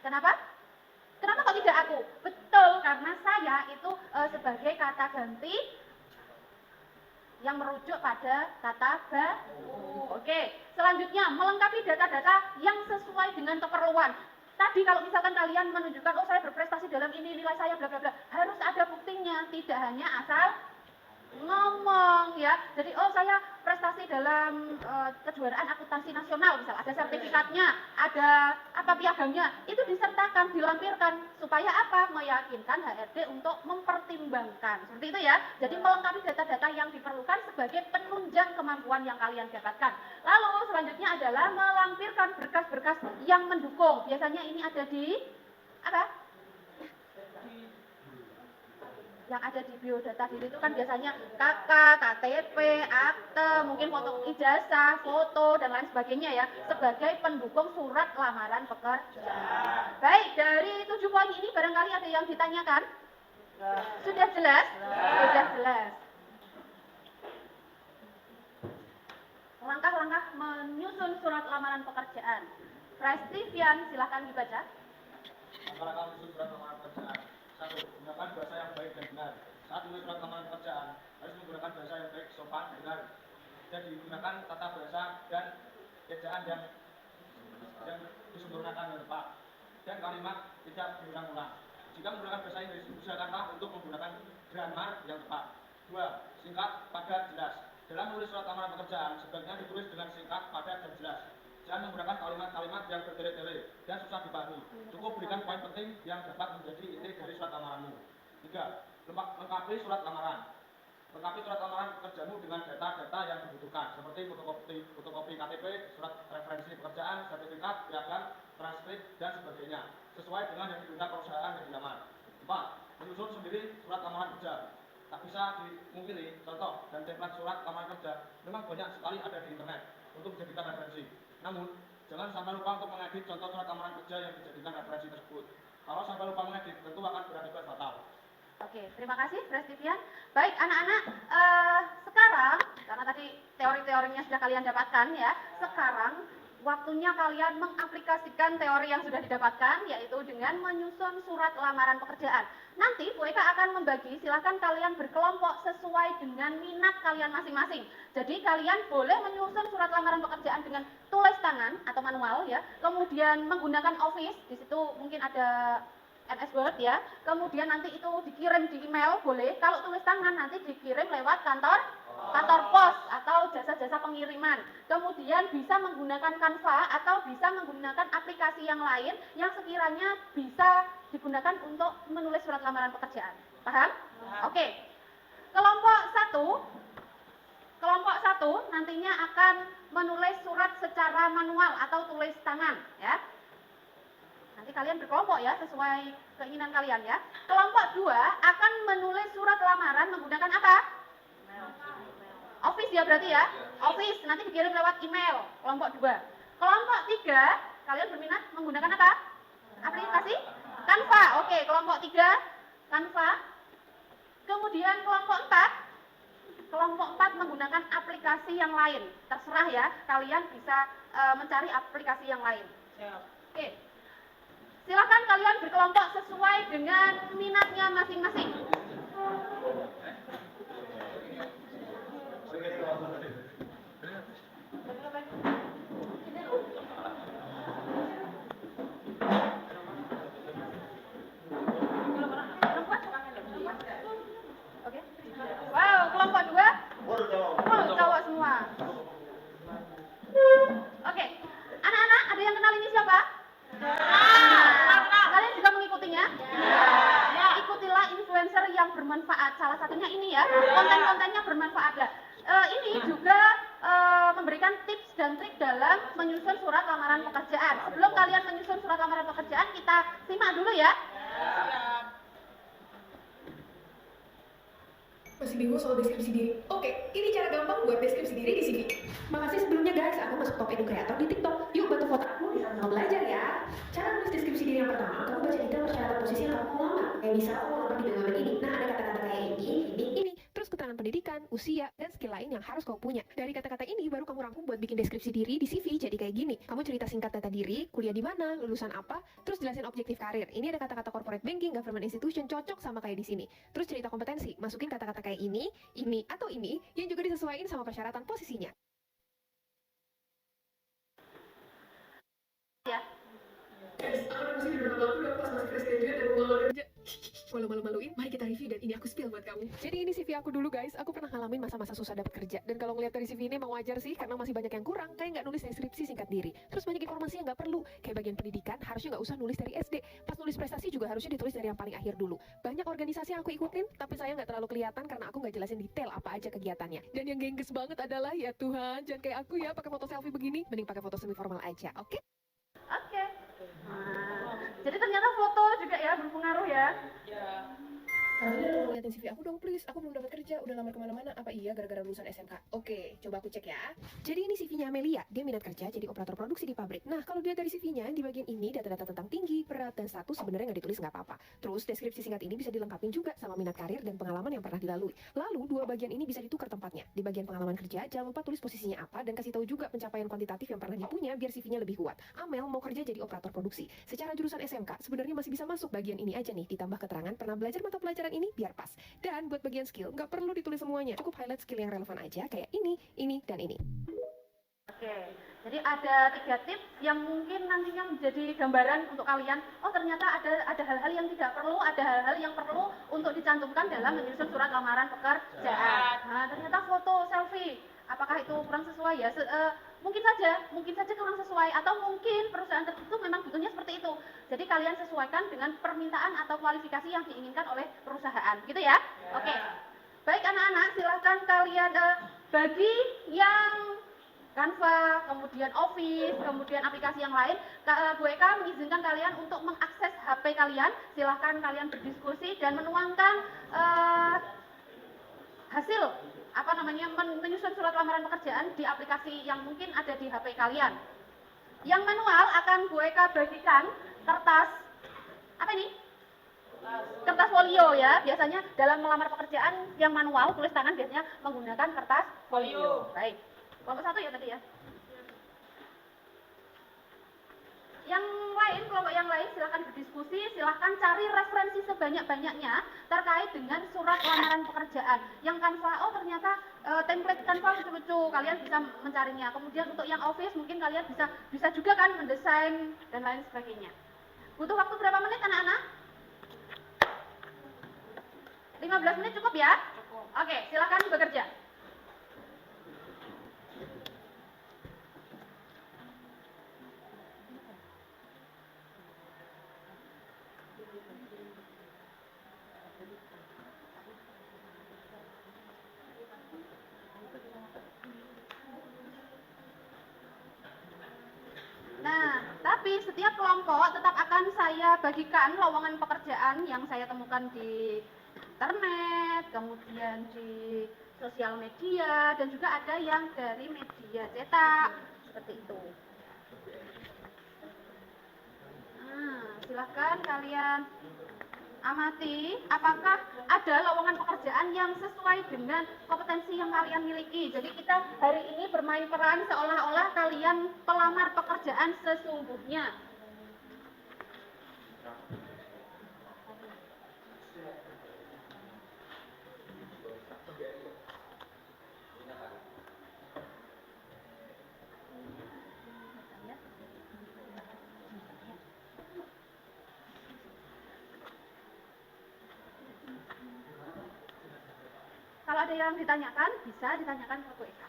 Kenapa kok tidak aku? Betul, karena saya itu sebagai kata ganti yang merujuk pada kata baku. Oke, selanjutnya melengkapi data-data yang sesuai dengan keperluan. Tadi kalau misalkan kalian menunjukkan, oh saya berprestasi dalam ini, nilai saya bla bla bla, harus ada buktinya, tidak hanya asal ngomong ya. Jadi oh saya prestasi dalam kejuaraan akuntansi nasional misal, ada sertifikatnya, ada apa piagamnya, itu disertakan, dilampirkan supaya apa? Meyakinkan HRD untuk mempertimbangkan. Seperti itu ya. Jadi melengkapi data-data yang diperlukan sebagai penunjang kemampuan yang kalian dapatkan. Lalu selanjutnya adalah melampirkan berkas-berkas yang mendukung. Biasanya ini ada di apa? Yang ada di biodata diri itu kan biasanya KK, KTP, akte, mungkin foto ijazah, foto, dan lain sebagainya ya, sebagai pendukung surat lamaran pekerjaan. Baik, dari 7 poin ini barangkali ada yang ditanyakan? Sudah jelas? Sudah jelas. Langkah-langkah menyusun surat lamaran pekerjaan. Prestivian, silahkan dibaca. Langkah-langkah menyusun surat lamaran pekerjaan. 1. Gunakan bahasa yang baik dan benar. Saat menulis surat lamaran pekerjaan, harus menggunakan bahasa yang baik, sopan, benar. Dan digunakan tata bahasa dan ejaan yang disempurnakan dan tepat. Dan kalimat tidak berulang-ulang. Jika menggunakan bahasa Inggris, usahakanlah untuk menggunakan grammar yang tepat. 2. Singkat, padat, jelas. Dalam menulis surat lamaran pekerjaan, sebaiknya ditulis dengan singkat, padat, dan jelas. Jangan menggunakan kalimat-kalimat yang bertele-tele dan susah dipahami. Cukup berikan poin penting yang dapat menjadi inti dari surat lamaranmu. 3. Lengkapi surat lamaran. Lengkapi surat lamaran pekerjaanmu dengan data-data yang dibutuhkan, seperti fotokopi KTP, surat referensi pekerjaan, sertifikat, piagam, transkrip, dan sebagainya, sesuai dengan yang diminta perusahaan yang dilamar. 4. Menyusun sendiri surat lamaran kerja. Tak bisa dimungkiri, contoh dan template surat lamaran kerja memang banyak sekali ada di internet untuk dijadikan referensi. Namun, jangan sampai lupa untuk mengedit contoh surat lamaran kerja yang dijadikan referensi tersebut. Kalau sampai lupa mengedit, tentu akan berakibat fatal. Oke, terima kasih Prestivian. Baik anak-anak, sekarang karena tadi teori-teorinya sudah kalian dapatkan ya, sekarang waktunya kalian mengaplikasikan teori yang sudah didapatkan, yaitu dengan menyusun surat lamaran pekerjaan. Nanti Bu Eka akan membagi, silahkan kalian berkelompok sesuai dengan minat kalian masing-masing. Jadi kalian boleh menyusun surat lamaran pekerjaan dengan tulis tangan atau manual ya, kemudian menggunakan Office, di situ mungkin ada MS Word ya, kemudian nanti itu dikirim di email boleh, kalau tulis tangan nanti dikirim lewat kantor pos atau jasa-jasa pengiriman. Kemudian bisa menggunakan Canva atau bisa menggunakan aplikasi yang lain yang sekiranya bisa digunakan untuk menulis surat lamaran pekerjaan. Paham? Oke. Kelompok satu nantinya akan menulis surat secara manual atau tulis tangan ya. Nanti kalian berkelompok ya, sesuai keinginan kalian ya. Kelompok 2 akan menulis surat lamaran menggunakan apa? Office ya berarti ya? Office, nanti dikirim lewat email, kelompok 2. Kelompok 3, kalian berminat menggunakan apa? Aplikasi? Canva, oke, kelompok 3, Canva. Kemudian kelompok 4 menggunakan aplikasi yang lain. Terserah ya, kalian bisa mencari aplikasi yang lain. Oke. Silakan kalian berkelompok sesuai dengan minatnya masing-masing. Oke. Wow, kelompok 2 cowok semua. Oke. Anak-anak, ada yang kenal ini siapa? Kalian juga mengikutinya? Ya, ikutilah influencer yang bermanfaat. Salah satunya ini ya, konten-kontennya bermanfaat lah. Ini juga memberikan tips dan trik dalam menyusun surat lamaran pekerjaan. Sebelum kalian menyusun surat lamaran pekerjaan, kita simak dulu ya. Masih bingung soal deskripsi diri? Oke, ini cara gampang buat deskripsi diri di CV. Makasih sebelumnya guys, aku masuk top edu creator di TikTok. Yuk bantu foto aku bisa sama belajar ya. Cara nulis deskripsi diri yang pertama, kamu baca detail persyaratan posisi yang kamu mau lamar. Kayak misal aku mau lamar di BUMN ini. Nah, ada kata-kata kayak ini. Terus keterangan pendidikan, usia, dan skill lain yang harus kamu punya. Dari kata-kata ini baru kamu rangkum buat bikin deskripsi diri di CV jadi kayak gini. Kamu cerita singkat data diri, kuliah di mana, lulusan apa, terus jelasin objektif karir. Ini ada kata-kata corporate banking, government institution, cocok sama kayak di sini. Terus cerita kompetensi, masukin kata-kata kayak ini, atau ini yang juga disesuaikan sama persyaratan posisinya. Ya. Guys, aku udah mesti udah pas masih fresh graduate dan mau kerja. Walau malu-maluin, mari kita review dan ini aku spill buat kamu. Jadi ini CV aku dulu guys, aku pernah ngalamin masa-masa susah dapat kerja. Dan kalau ngeliat dari CV ini emang wajar sih, karena masih banyak yang kurang, kayak nggak nulis deskripsi singkat diri. Terus banyak informasi yang nggak perlu, kayak bagian pendidikan harusnya nggak usah nulis dari SD. Pas nulis prestasi juga harusnya ditulis dari yang paling akhir dulu. Banyak organisasi yang aku ikutin, tapi saya nggak terlalu kelihatan karena aku nggak jelasin detail apa aja kegiatannya. Dan yang gengges banget adalah, ya Tuhan, jangan kayak aku ya pakai foto selfie begini, mending pakai foto semi formal aja, oke? Oke. Nah, jadi ternyata foto juga ya berpengaruh ya. Kalian mau liatin CV aku dong please, aku belum dapat kerja, udah lamar kemana-mana, apa iya gara-gara lulusan SMK? Oke, coba aku cek ya. Jadi ini CV-nya Amelia, dia minat kerja jadi operator produksi di pabrik. Nah, kalau dia dari CV-nya, di bagian ini data-data tentang tinggi, berat, dan status sebenarnya nggak ditulis nggak apa-apa. Terus deskripsi singkat ini bisa dilengkapi juga sama minat karir dan pengalaman yang pernah dilalui. Lalu, dua bagian ini bisa ditukar tempatnya. Di bagian pengalaman kerja, jangan lupa tulis posisinya apa dan kasih tahu juga pencapaian kuantitatif yang pernah dipunya biar CV-nya lebih kuat. Amel mau kerja jadi operator produksi. Secara jurusan SMK, sebenarnya masih bisa masuk bagian ini aja nih, ditambah keterangan pernah belajar mata pelajaran ini biar pas. Dan buat bagian skill, nggak perlu ditulis semuanya. Cukup highlight skill yang relevan aja, kayak ini, dan ini. Oke, jadi ada 3 tips yang mungkin nantinya menjadi gambaran untuk kalian. Oh ternyata ada hal-hal yang tidak perlu, ada hal-hal yang perlu untuk dicantumkan dalam menyusun surat lamaran pekerjaan. Nah, ternyata foto selfie, apakah itu kurang sesuai ya? Mungkin saja kurang sesuai, atau mungkin perusahaan tertentu memang butuhnya seperti itu. Jadi kalian sesuaikan dengan permintaan atau kualifikasi yang diinginkan oleh perusahaan, gitu ya? Oke. Baik anak-anak, silahkan kalian bagi yang Canva, kemudian Office, kemudian aplikasi yang lain. Bu Eka mengizinkan kalian untuk mengakses HP kalian. Silahkan kalian berdiskusi dan menuangkan hasil menyusun surat lamaran pekerjaan di aplikasi yang mungkin ada di HP kalian. Yang manual akan Bu Eka bagikan kertas apa ini? Kertas folio ya, biasanya dalam melamar pekerjaan yang manual tulis tangan biasanya menggunakan kertas folio. Baik. Kelompok 1 ya tadi ya. Yang lain, kelompok yang lain silahkan berdiskusi, silahkan cari referensi sebanyak-banyaknya terkait dengan surat lamaran pekerjaan. Yang Canva, oh ternyata template Canva lucu-lucu, kalian bisa mencarinya. Kemudian untuk yang Office mungkin kalian bisa juga kan mendesain dan lain sebagainya. Butuh waktu berapa menit anak-anak? 15 menit cukup ya? Oke, silahkan bekerja. Nah, tapi setiap kelompok tetap akan saya bagikan lowongan pekerjaan yang saya temukan di internet, kemudian di sosial media, dan juga ada yang dari media cetak, seperti itu. Nah, silahkan kalian amati apakah ada lowongan pekerjaan yang sesuai dengan kompetensi yang kalian miliki. Jadi kita hari ini bermain peran seolah-olah kalian pelamar pekerjaan sesungguhnya. Kalau ada yang ditanyakan, bisa ditanyakan ke Bu Eka.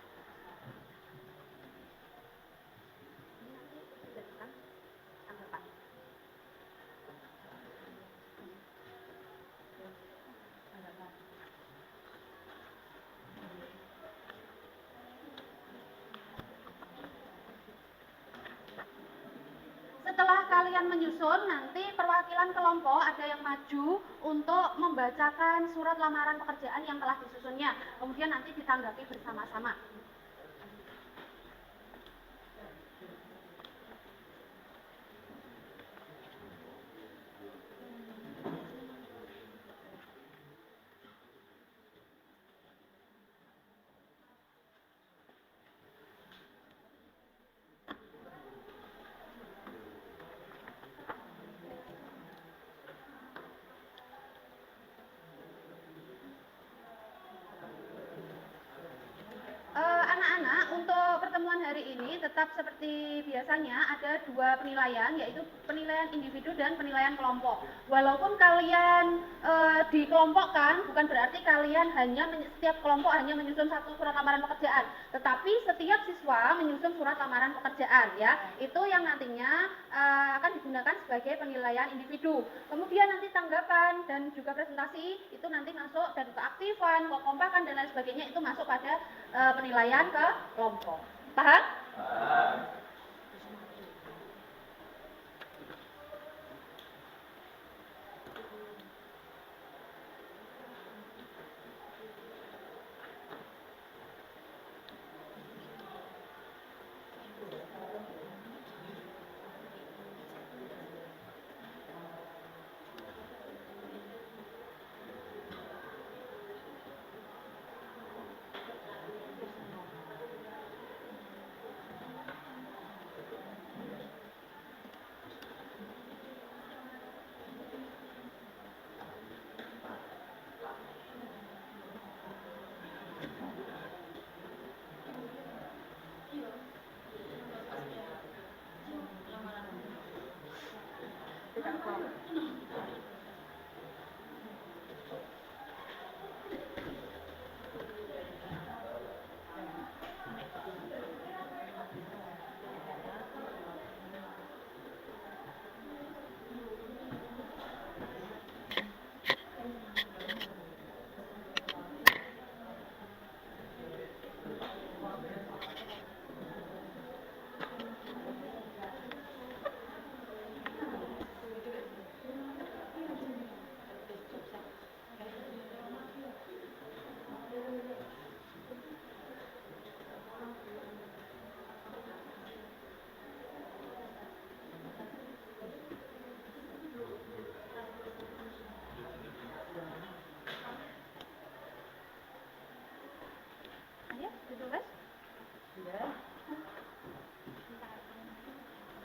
Setelah kalian menyusun, nanti perwakilan kelompok ada yang maju untuk membacakan surat lamaran pekerjaan yang telah disusunnya. Kemudian nanti ditanggapi bersama-sama. Anak-anak, untuk pertemuan hari ini tetap seperti biasanya ada dua penilaian, yaitu penilaian individu dan penilaian kelompok. Walaupun kalian dikelompokkan, bukan berarti kalian setiap kelompok hanya menyusun satu surat lamaran pekerjaan, tetapi setiap siswa menyusun surat lamaran pekerjaan ya. Itu yang nantinya akan digunakan sebagai penilaian individu. Kemudian nanti tanggapan dan juga presentasi itu nanti masuk, dan keaktifan, kekompakan dan lain sebagainya itu masuk pada penilaian ke kelompok. Paham? Paham.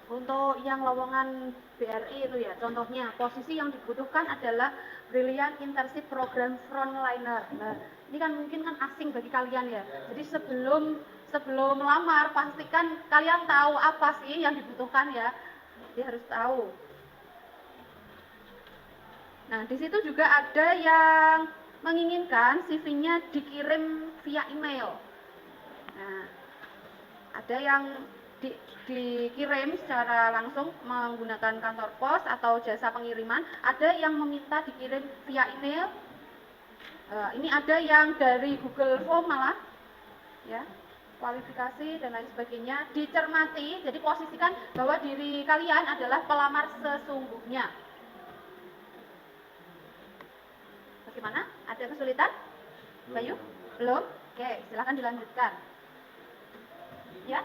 Untuk yang lowongan BRI itu ya, contohnya posisi yang dibutuhkan adalah Brilliant Internship Program Frontliner. Nah, ini kan mungkin kan asing bagi kalian ya. Jadi sebelum melamar pastikan kalian tahu apa sih yang dibutuhkan ya. Jadi harus tahu. Nah, di situ juga ada yang menginginkan CV-nya dikirim via email. Nah, ada yang dikirim secara langsung menggunakan kantor pos atau jasa pengiriman, ada yang meminta dikirim via email. Ini ada yang dari Google Form malah, ya, kualifikasi dan lain sebagainya. Dicermati, jadi posisikan bahwa diri kalian adalah pelamar sesungguhnya. Bagaimana? Ada kesulitan? Bayu? Belum? Oke, silakan dilanjutkan. Ya?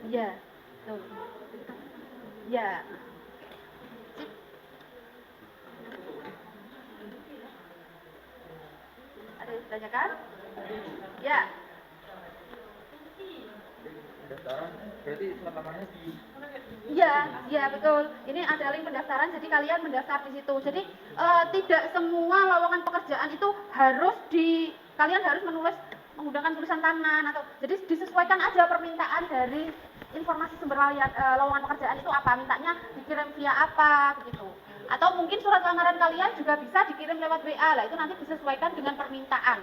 Ya, tuh. Ya. Sip. Ada yang ditanyakan? Ya. Pendaftaran berarti surat lamarnya di Ya betul. Ini ada link pendaftaran, jadi kalian mendaftar di situ. Jadi tidak semua lowongan pekerjaan itu kalian harus menulis menggunakan tulisan tangan atau jadi disesuaikan aja permintaan dari informasi sumber lowongan pekerjaan itu apa, mintanya dikirim via apa begitu. Atau mungkin surat lamaran kalian juga bisa dikirim lewat WA lah, itu nanti disesuaikan dengan permintaan.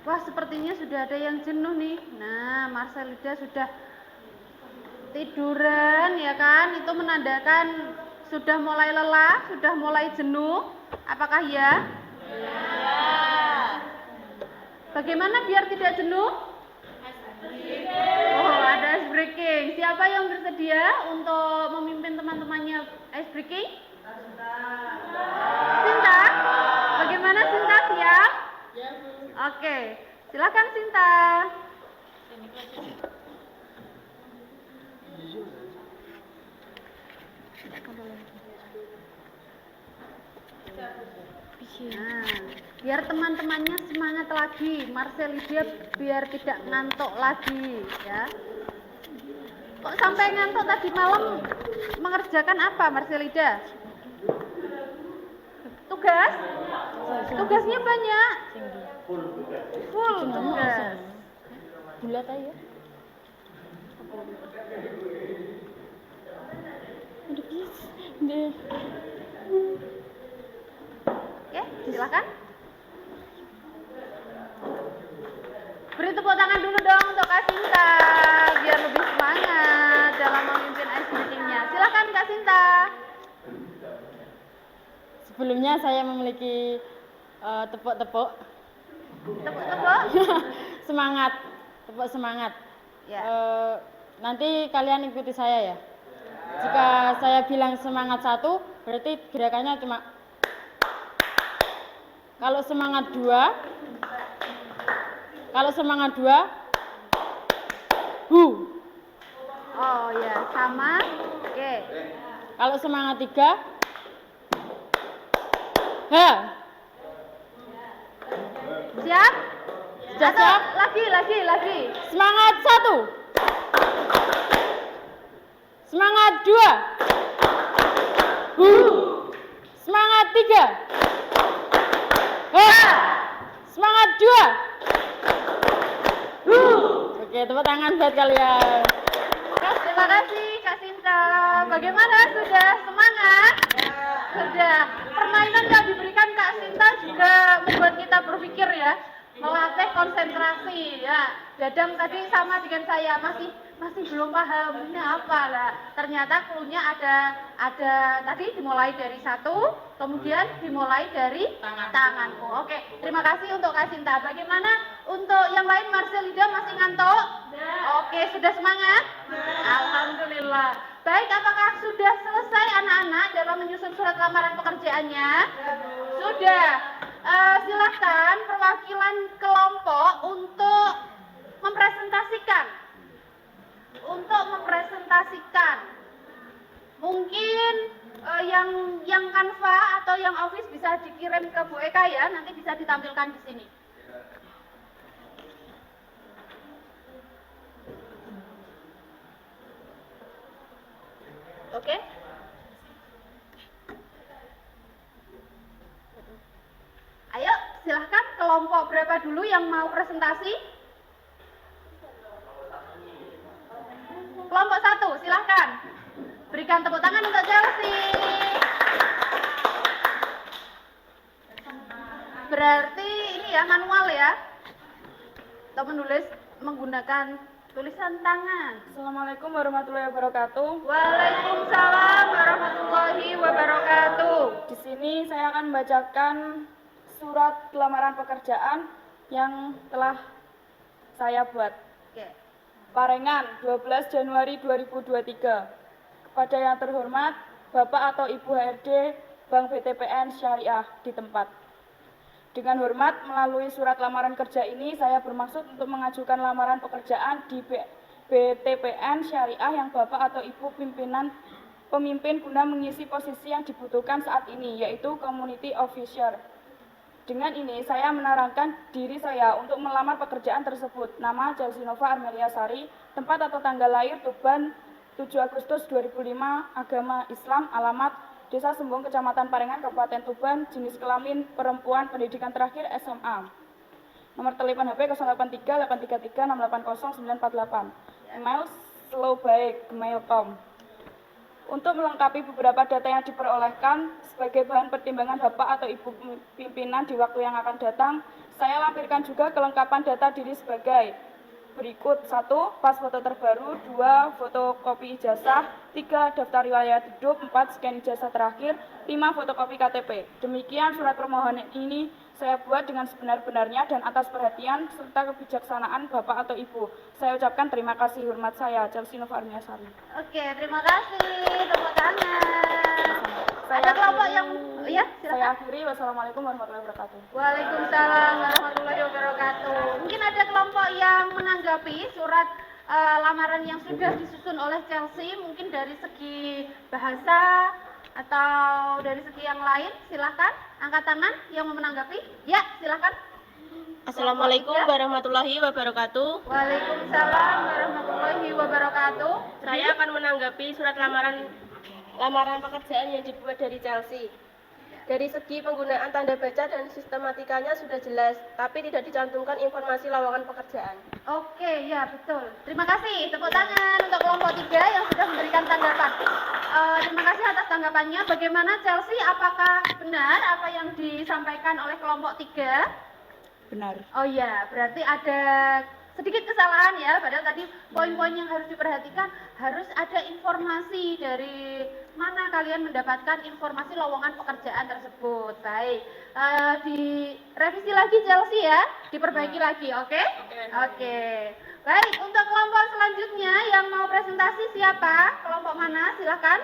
Wah, sepertinya sudah ada yang jenuh nih. Nah, Marcelida sudah tiduran ya kan? Itu menandakan sudah mulai lelah, sudah mulai jenuh. Apakah ya? Ya. Bagaimana biar tidak jenuh? Oh, ada ice breaking. Siapa yang bersedia untuk memimpin teman-temannya ice breaking? Sinta? Bagaimana Sinta, siap? Oke, silakan Sinta. Nah, biar teman-temannya semangat lagi, Marcelida biar tidak ngantuk lagi, ya. Kok sampai ngantuk tadi malam mengerjakan apa, Marcelida? Tugas? Tugasnya banyak. Full tugas. Bulat aja. Aduh, please. Oke, silakan. Beri tepuk tangan dulu dong untuk Kak Sinta biar lebih semangat dalam memimpin ice breaking-nya. Silakan Kak Sinta. Sebelumnya saya memiliki tepuk-tepuk. Tepuk-tepuk? Semangat, tepuk semangat. Ya. Nanti kalian ikuti saya ya. Jika saya bilang semangat 1, berarti gerakannya cuma. Kalau semangat 2, Oh ya, sama. Oke. Kalau semangat 3, ha. Siap? Sudah siap? Lagi. Semangat 1. Semangat 2. Semangat 3. Semangat 2. Oke, tepuk tangan buat kalian. Terima kasih Kak Sinta. Bagaimana, sudah semangat? Sudah. Permainan yang diberikan Kak Sinta juga membuat kita berpikir ya, melatih konsentrasi ya. Dadang tadi sama dengan saya, masih belum paham ini apa lah. Ternyata clue-nya ada tadi dimulai dari 1, kemudian dimulai dari tanganku. Oke, terima kasih untuk Kak Sinta. Bagaimana untuk yang lain, Marcelida masih ngantuk? Oke, sudah semangat? Alhamdulillah. Baik, apakah sudah selesai anak-anak dalam menyusun surat lamaran pekerjaannya? Sudah. Silakan perwakilan kelompok untuk mempresentasikan. Mungkin yang Canva atau yang Office bisa dikirim ke Bu Eka ya, nanti bisa ditampilkan di sini. Oke. Ayo, silahkan kelompok berapa dulu yang mau presentasi? Kelompok 1, silahkan. Berikan tepuk tangan untuk Chelsea. Berarti ini ya manual ya? Atau menulis menggunakan tulisan tangan. Assalamualaikum warahmatullahi wabarakatuh. Waalaikumsalam warahmatullahi wabarakatuh. Di sini saya akan membacakan surat lamaran pekerjaan yang telah saya buat. Oke. Parengan 12 Januari 2023. Kepada yang terhormat Bapak atau Ibu HRD Bank BTPN Syariah di tempat. Dengan hormat, melalui surat lamaran kerja ini saya bermaksud untuk mengajukan lamaran pekerjaan di BTPN Syariah yang Bapak atau Ibu pemimpin guna mengisi posisi yang dibutuhkan saat ini, yaitu Community Officer. Dengan ini, saya menerangkan diri saya untuk melamar pekerjaan tersebut. Nama Chelsea Nova Armelia Sari, tempat atau tanggal lahir Tuban 7 Agustus 2005, agama Islam, alamat Desa Sembung, Kecamatan Parengan, Kabupaten Tuban, jenis kelamin perempuan, pendidikan terakhir SMA. Nomor telepon HP 083 833 680 948. Email slowbaik@gmail.com. Untuk melengkapi beberapa data yang diperolehkan sebagai bahan pertimbangan Bapak atau Ibu pimpinan di waktu yang akan datang, saya lampirkan juga kelengkapan data diri sebagai berikut: 1. Pas foto terbaru, 2. Fotokopi ijazah, 3. Daftar riwayat hidup, 4. Scan ijazah terakhir, 5. Fotokopi KTP. Demikian surat permohonan ini saya buat dengan sebenar-benarnya dan atas perhatian serta kebijaksanaan Bapak atau Ibu. Saya ucapkan terima kasih. Hormat saya, Chelsea Nova Armelia Sari. Oke, terima kasih. Tepuk tangan. Ada kelompok yang ya, silakan. Saya akhiri. Wassalamualaikum warahmatullahi wabarakatuh. Waalaikumsalam warahmatullahi wabarakatuh. Mungkin ada kelompok yang menanggapi surat lamaran yang sudah disusun oleh Chelsea, mungkin dari segi bahasa atau dari segi yang lain. Silahkan angkat tangan yang mau menanggapi. Ya, silahkan. Assalamualaikum warahmatullahi wabarakatuh. Waalaikumsalam warahmatullahi wabarakatuh. Saya akan menanggapi surat lamaran pekerjaan yang dibuat dari Chelsea. Dari segi penggunaan tanda baca dan sistematikanya sudah jelas, tapi tidak dicantumkan informasi lowongan pekerjaan. Oke, ya betul. Terima kasih. Tepuk tangan untuk kelompok 3 yang sudah memberikan tanggapan. Terima kasih atas tanggapannya. Bagaimana Chelsea? Apakah benar apa yang disampaikan oleh kelompok 3? Benar. Oh ya, berarti ada sedikit kesalahan ya. Padahal tadi poin-poin yang harus diperhatikan, harus ada informasi dari mana kalian mendapatkan informasi lowongan pekerjaan tersebut. Baik, direvisi lagi Chelsea ya, diperbaiki lagi, oke? Oke. Baik, untuk kelompok selanjutnya yang mau presentasi siapa? Kelompok mana? Silakan.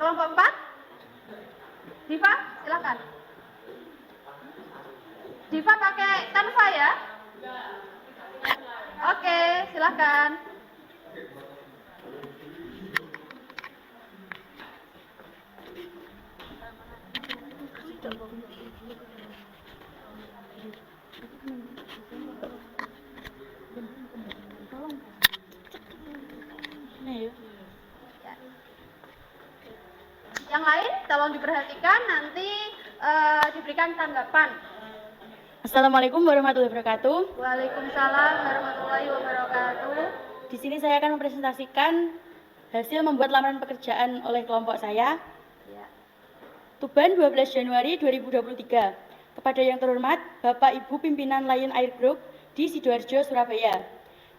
Kelompok 4? Diva, silakan. Diva pakai Canva ya? Oke, silakan. Yang lain tolong diperhatikan, nanti diberikan tanggapan. Assalamualaikum warahmatullahi wabarakatuh. Waalaikumsalam warahmatullahi wabarakatuh. Di sini saya akan mempresentasikan hasil membuat lamaran pekerjaan oleh kelompok saya. Ya. Tuban 12 Januari 2023. Kepada yang terhormat Bapak Ibu pimpinan Lion Air Group di Sidoarjo, Surabaya.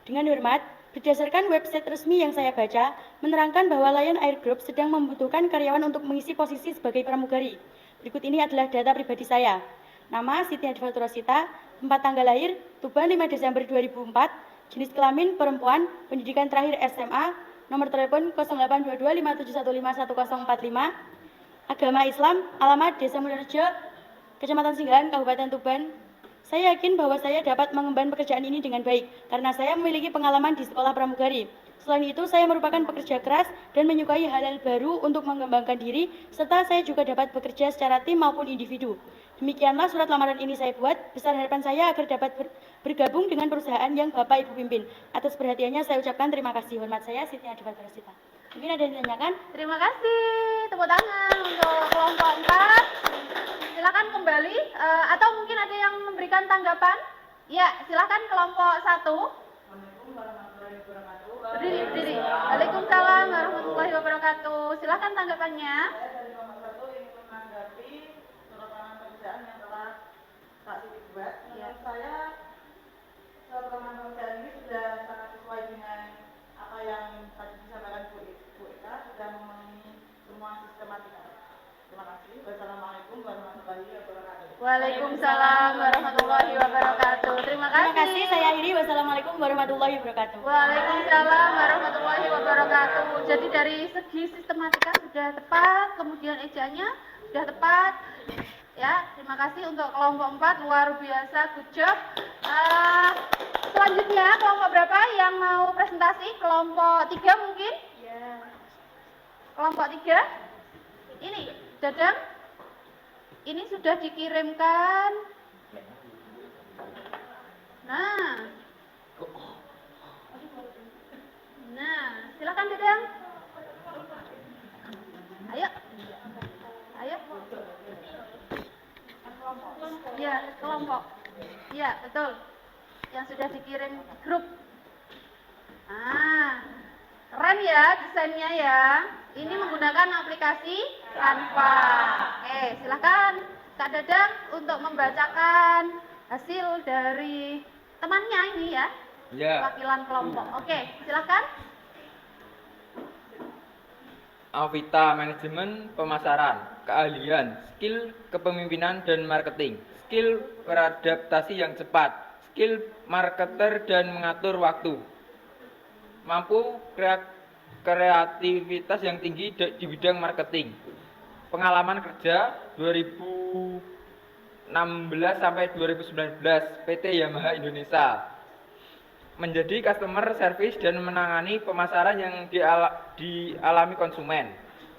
Dengan hormat, berdasarkan website resmi yang saya baca, menerangkan bahwa Lion Air Group sedang membutuhkan karyawan untuk mengisi posisi sebagai pramugari. Berikut ini adalah data pribadi saya. Nama Siti Hadifatul Rosita, tempat tanggal lahir Tuban 5 Desember 2004, jenis kelamin perempuan, pendidikan terakhir SMA, nomor telepon 082257151045, agama Islam, alamat Desa Mulyorejo, Kecamatan Singgahan, Kabupaten Tuban. Saya yakin bahwa saya dapat mengemban pekerjaan ini dengan baik karena saya memiliki pengalaman di sekolah pramugari. Selain itu, saya merupakan pekerja keras dan menyukai hal-hal baru untuk mengembangkan diri, serta saya juga dapat bekerja secara tim maupun individu. Demikianlah surat lamaran ini saya buat. Besar harapan saya agar dapat bergabung dengan perusahaan yang Bapak Ibu pimpin. Atas perhatiannya saya ucapkan terima kasih. Hormat saya, Siti Adibat Barasita. Mungkin ada yang ditanyakan? Terima kasih. Tepuk tangan untuk kelompok 4. Silakan kembali. Atau mungkin ada yang memberikan tanggapan? Ya, silakan kelompok 1. Berdiri. Waalaikumsalam warahmatullahi wabarakatuh. Silakan tanggapannya. Saya dari kelompok 1 ingin menanggapi surat lamaran pekerjaan yang telah Pak Siti buat. Menurut saya surat lamaran pekerjaan ini sudah sangat sesuai dengan apa yang tadi disampaikan Bu Eka, sudah memenuhi semua sistematika. Terima kasih. Wassalamualaikum warahmatullahi wabarakatuh. Waalaikumsalam warahmatullahi wabarakatuh. Terima kasih. Terima kasih, saya akhiri. Wassalamualaikum warahmatullahi wabarakatuh. Waalaikumsalam warahmatullahi wabarakatuh. Jadi dari segi sistematika sudah tepat, kemudian ejaannya sudah tepat. Ya, terima kasih untuk kelompok 4, luar biasa, good job. Selanjutnya kelompok berapa yang mau presentasi? Kelompok 3 mungkin? Ya. Kelompok 3? Ini, Dadang? Ini sudah dikirimkan. Nah, silakan Dadang. Ayo. Ya, kelompok. Ya, betul. Yang sudah dikirim grup. Keren ya desainnya ya. Ini menggunakan aplikasi Canva. Oke, silakan Kak Dadang untuk membacakan hasil dari temannya ini ya. Wakilan kelompok. Oke, silakan. Avita, manajemen pemasaran, keahlian, skill kepemimpinan dan marketing, skill beradaptasi yang cepat, skill marketer dan mengatur waktu, mampu kreativitas yang tinggi di bidang marketing, pengalaman kerja 2016 sampai 2019 PT Yamaha Indonesia, menjadi customer service dan menangani pemasaran yang dialami konsumen.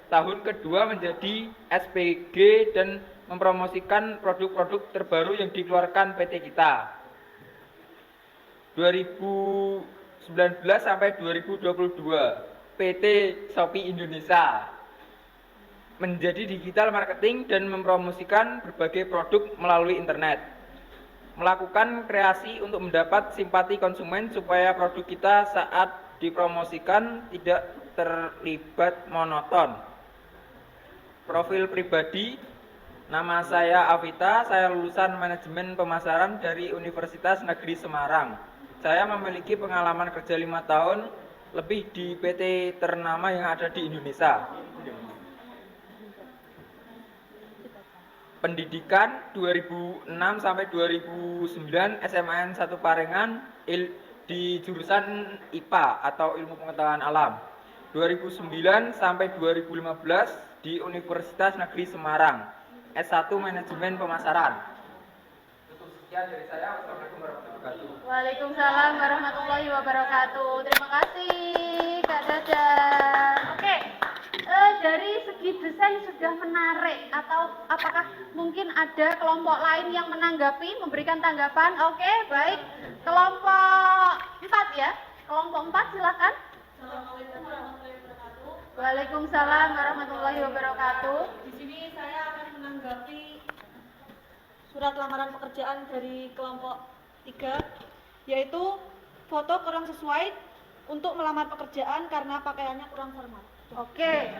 Tahun kedua menjadi SPG dan mempromosikan produk-produk terbaru yang dikeluarkan PT kita. 2019 sampai 2022 PT Shopee Indonesia, menjadi digital marketing dan mempromosikan berbagai produk melalui internet, melakukan kreasi untuk mendapat simpati konsumen supaya produk kita saat dipromosikan tidak terlibat monoton. Profil pribadi, nama saya Avita, saya lulusan manajemen pemasaran dari Universitas Negeri Semarang. Saya memiliki pengalaman kerja 5 tahun lebih di PT ternama yang ada di Indonesia. Pendidikan 2006 sampai 2009 SMAN 1 Parengan di jurusan IPA atau Ilmu Pengetahuan Alam. 2009 sampai 2015 di Universitas Negeri Semarang S1 Manajemen Pemasaran. Cukup sekian dari saya. Wassalamualaikum warahmatullahi wabarakatuh. Waalaikumsalam warahmatullahi wabarakatuh. Terima kasih Kak Dadang. Oke. Dari segi desain sudah menarik, atau apakah mungkin ada kelompok lain yang menanggapi, memberikan tanggapan? Oke, baik. Kelompok 4 ya. Kelompok 4 silakan. Assalamualaikum warahmatullahi wabarakatuh. Waalaikumsalam warahmatullahi wabarakatuh. Di sini saya akan menanggapi surat lamaran pekerjaan dari kelompok 3, yaitu foto kurang sesuai untuk melamar pekerjaan karena pakaiannya kurang formal. Oke.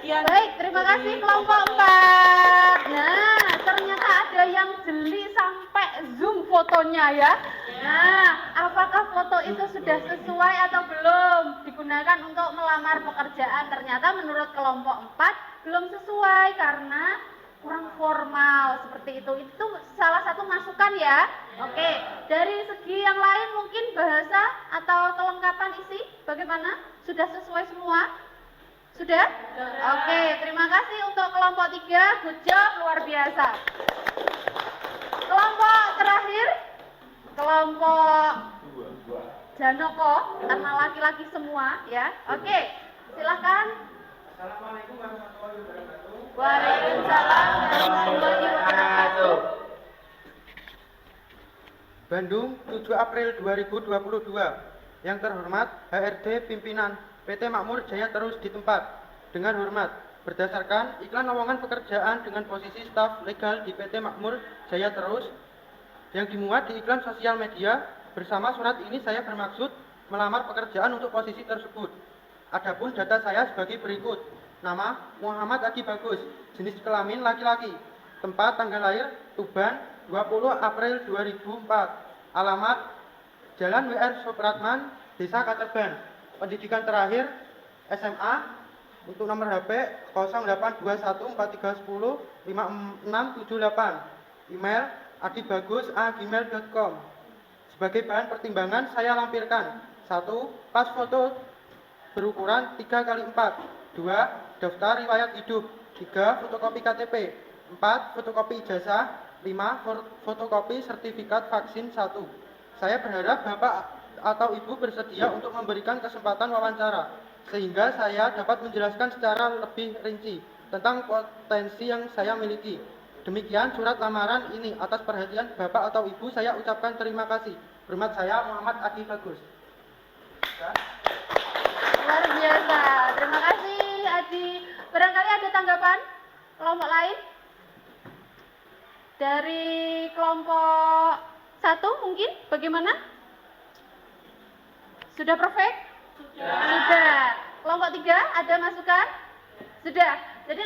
Baik, terima kasih kelompok 4. Nah, ternyata ada yang jeli sampai zoom fotonya ya. Nah, apakah foto itu sudah sesuai atau belum digunakan untuk melamar pekerjaan? Ternyata menurut kelompok 4 belum sesuai karena kurang formal seperti itu. Itu salah satu masukan ya. Oke, dari segi yang lain mungkin bahasa atau kelengkapan isi bagaimana? Sudah sesuai semua? Sudah? Oke, terima kasih untuk kelompok 3, good job, luar biasa. Kelompok terakhir, kelompok Janoko karena laki-laki semua ya. Oke, silahkan. Assalamualaikum warahmatullahi wabarakatuh. Waalaikumsalam warahmatullahi wabarakatuh. Bandung, 7 April 2022. Yang terhormat HRD Pimpinan PT Makmur Jaya Terus di tempat. Dengan hormat, berdasarkan iklan lowongan pekerjaan dengan posisi staf legal di PT Makmur Jaya Terus yang dimuat di iklan sosial media, bersama surat ini saya bermaksud melamar pekerjaan untuk posisi tersebut. Adapun data saya sebagai berikut. Nama Muhammad Adi Bagus, jenis kelamin laki-laki. Tempat tanggal lahir Tuban 20 April 2004. Alamat Jalan WR Supratman, Desa Katerban. Pendidikan terakhir SMA. Untuk nomor HP 082143105678. Email adibagus@gmail.com. Sebagai bahan pertimbangan saya lampirkan 1. Pas foto berukuran 3x4. 2. Daftar riwayat hidup. 3. Fotokopi KTP. 4. Fotokopi ijazah. 5. Fotokopi sertifikat vaksin 1. Saya berharap Bapak atau Ibu bersedia untuk memberikan kesempatan wawancara, sehingga saya dapat menjelaskan secara lebih rinci tentang potensi yang saya miliki. Demikian surat lamaran ini. Atas perhatian Bapak atau Ibu saya ucapkan terima kasih. Hormat saya Muhammad Adi Bagus. Luar biasa. Terima kasih Adi. Barangkali ada tanggapan kelompok lain? Dari kelompok 1 mungkin bagaimana? Sudah perfect? Sudah. Kelompok 3 ada masukan? Sudah. Jadi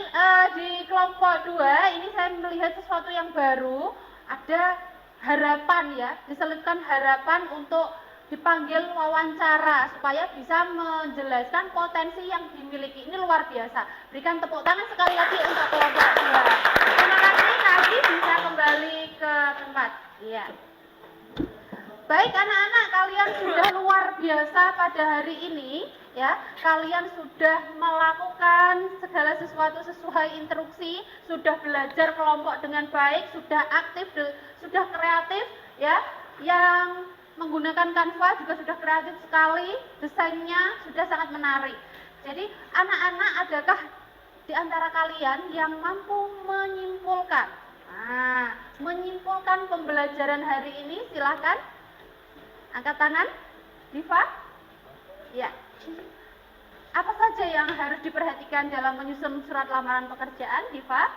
di kelompok 2 ini saya melihat sesuatu yang baru, ada harapan ya, diselipkan harapan untuk dipanggil wawancara supaya bisa menjelaskan potensi yang dimiliki. Ini luar biasa. Berikan tepuk tangan sekali lagi untuk kelompok 2. Terima kasih, Adi bisa kembali ke tempat. Iya. Baik anak-anak, kalian sudah luar biasa pada hari ini ya. Kalian sudah melakukan segala sesuatu sesuai instruksi, sudah belajar kelompok dengan baik, sudah aktif, sudah kreatif ya. Yang menggunakan Canva juga sudah kreatif sekali, desainnya sudah sangat menarik. Jadi anak-anak adakah di antara kalian yang mampu menyimpulkan? Menyimpulkan pembelajaran hari ini, silakan. Angkat tangan, Diva. Ya. Apa saja yang harus diperhatikan dalam menyusun surat lamaran pekerjaan, Diva?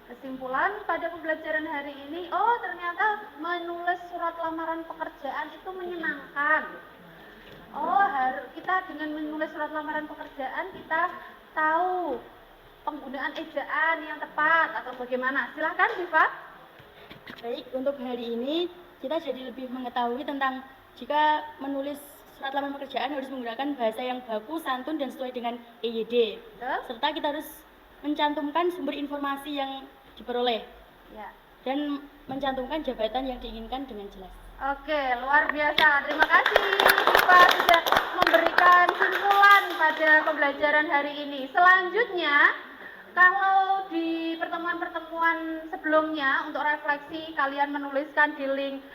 Kesimpulan pada pembelajaran hari ini, oh ternyata menulis surat lamaran pekerjaan itu menyenangkan. Oh, kita dengan menulis surat lamaran pekerjaan kita tahu penggunaan ejaan yang tepat atau bagaimana. Silahkan, Diva. Baik, untuk hari ini kita jadi lebih mengetahui tentang jika menulis surat lamaran pekerjaan harus menggunakan bahasa yang baku, santun, dan sesuai dengan EYD. Serta kita harus mencantumkan sumber informasi yang diperoleh. Ya. Dan mencantumkan jabatan yang diinginkan dengan jelas. Oke, luar biasa. Terima kasih Diva sudah memberikan simpulan pada pembelajaran hari ini. Selanjutnya, kalau di pertemuan-pertemuan sebelumnya untuk refleksi kalian menuliskan di link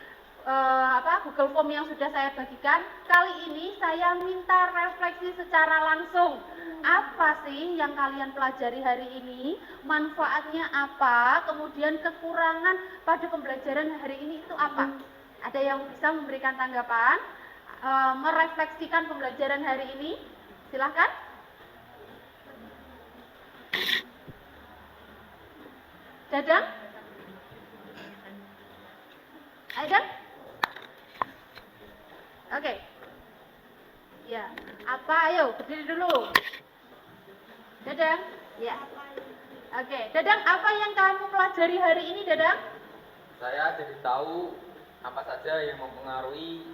Google Form yang sudah saya bagikan. Kali ini saya minta refleksi secara langsung. Apa sih yang kalian pelajari hari ini? Manfaatnya apa? Kemudian kekurangan pada pembelajaran hari ini itu apa? Ada yang bisa memberikan tanggapan, merefleksikan pembelajaran hari ini? Silahkan. Dadang? Aidan? Oke. Ya, apa? Ayo, berdiri dulu. Dadang? Ya. Oke, Dadang, apa yang kamu pelajari hari ini, Dadang? Saya jadi tahu apa saja yang mempengaruhi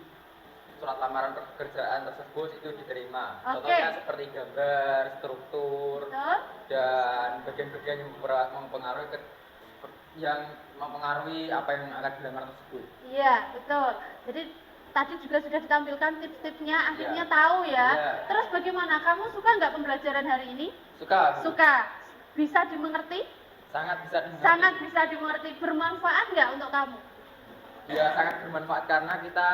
surat lamaran pekerjaan tersebut itu diterima. Contohnya seperti gambar, struktur, dan bagian-bagian yang mempengaruhi apa yang akan dilamar tersebut. Iya, betul. Jadi tadi juga sudah ditampilkan tips-tipsnya, akhirnya tahu ya. Terus bagaimana? Kamu suka nggak pembelajaran hari ini? Suka. Suka. Bisa dimengerti? Sangat bisa dimengerti. Sangat bisa dimengerti. Bermanfaat nggak untuk kamu? Ya, sangat bermanfaat karena kita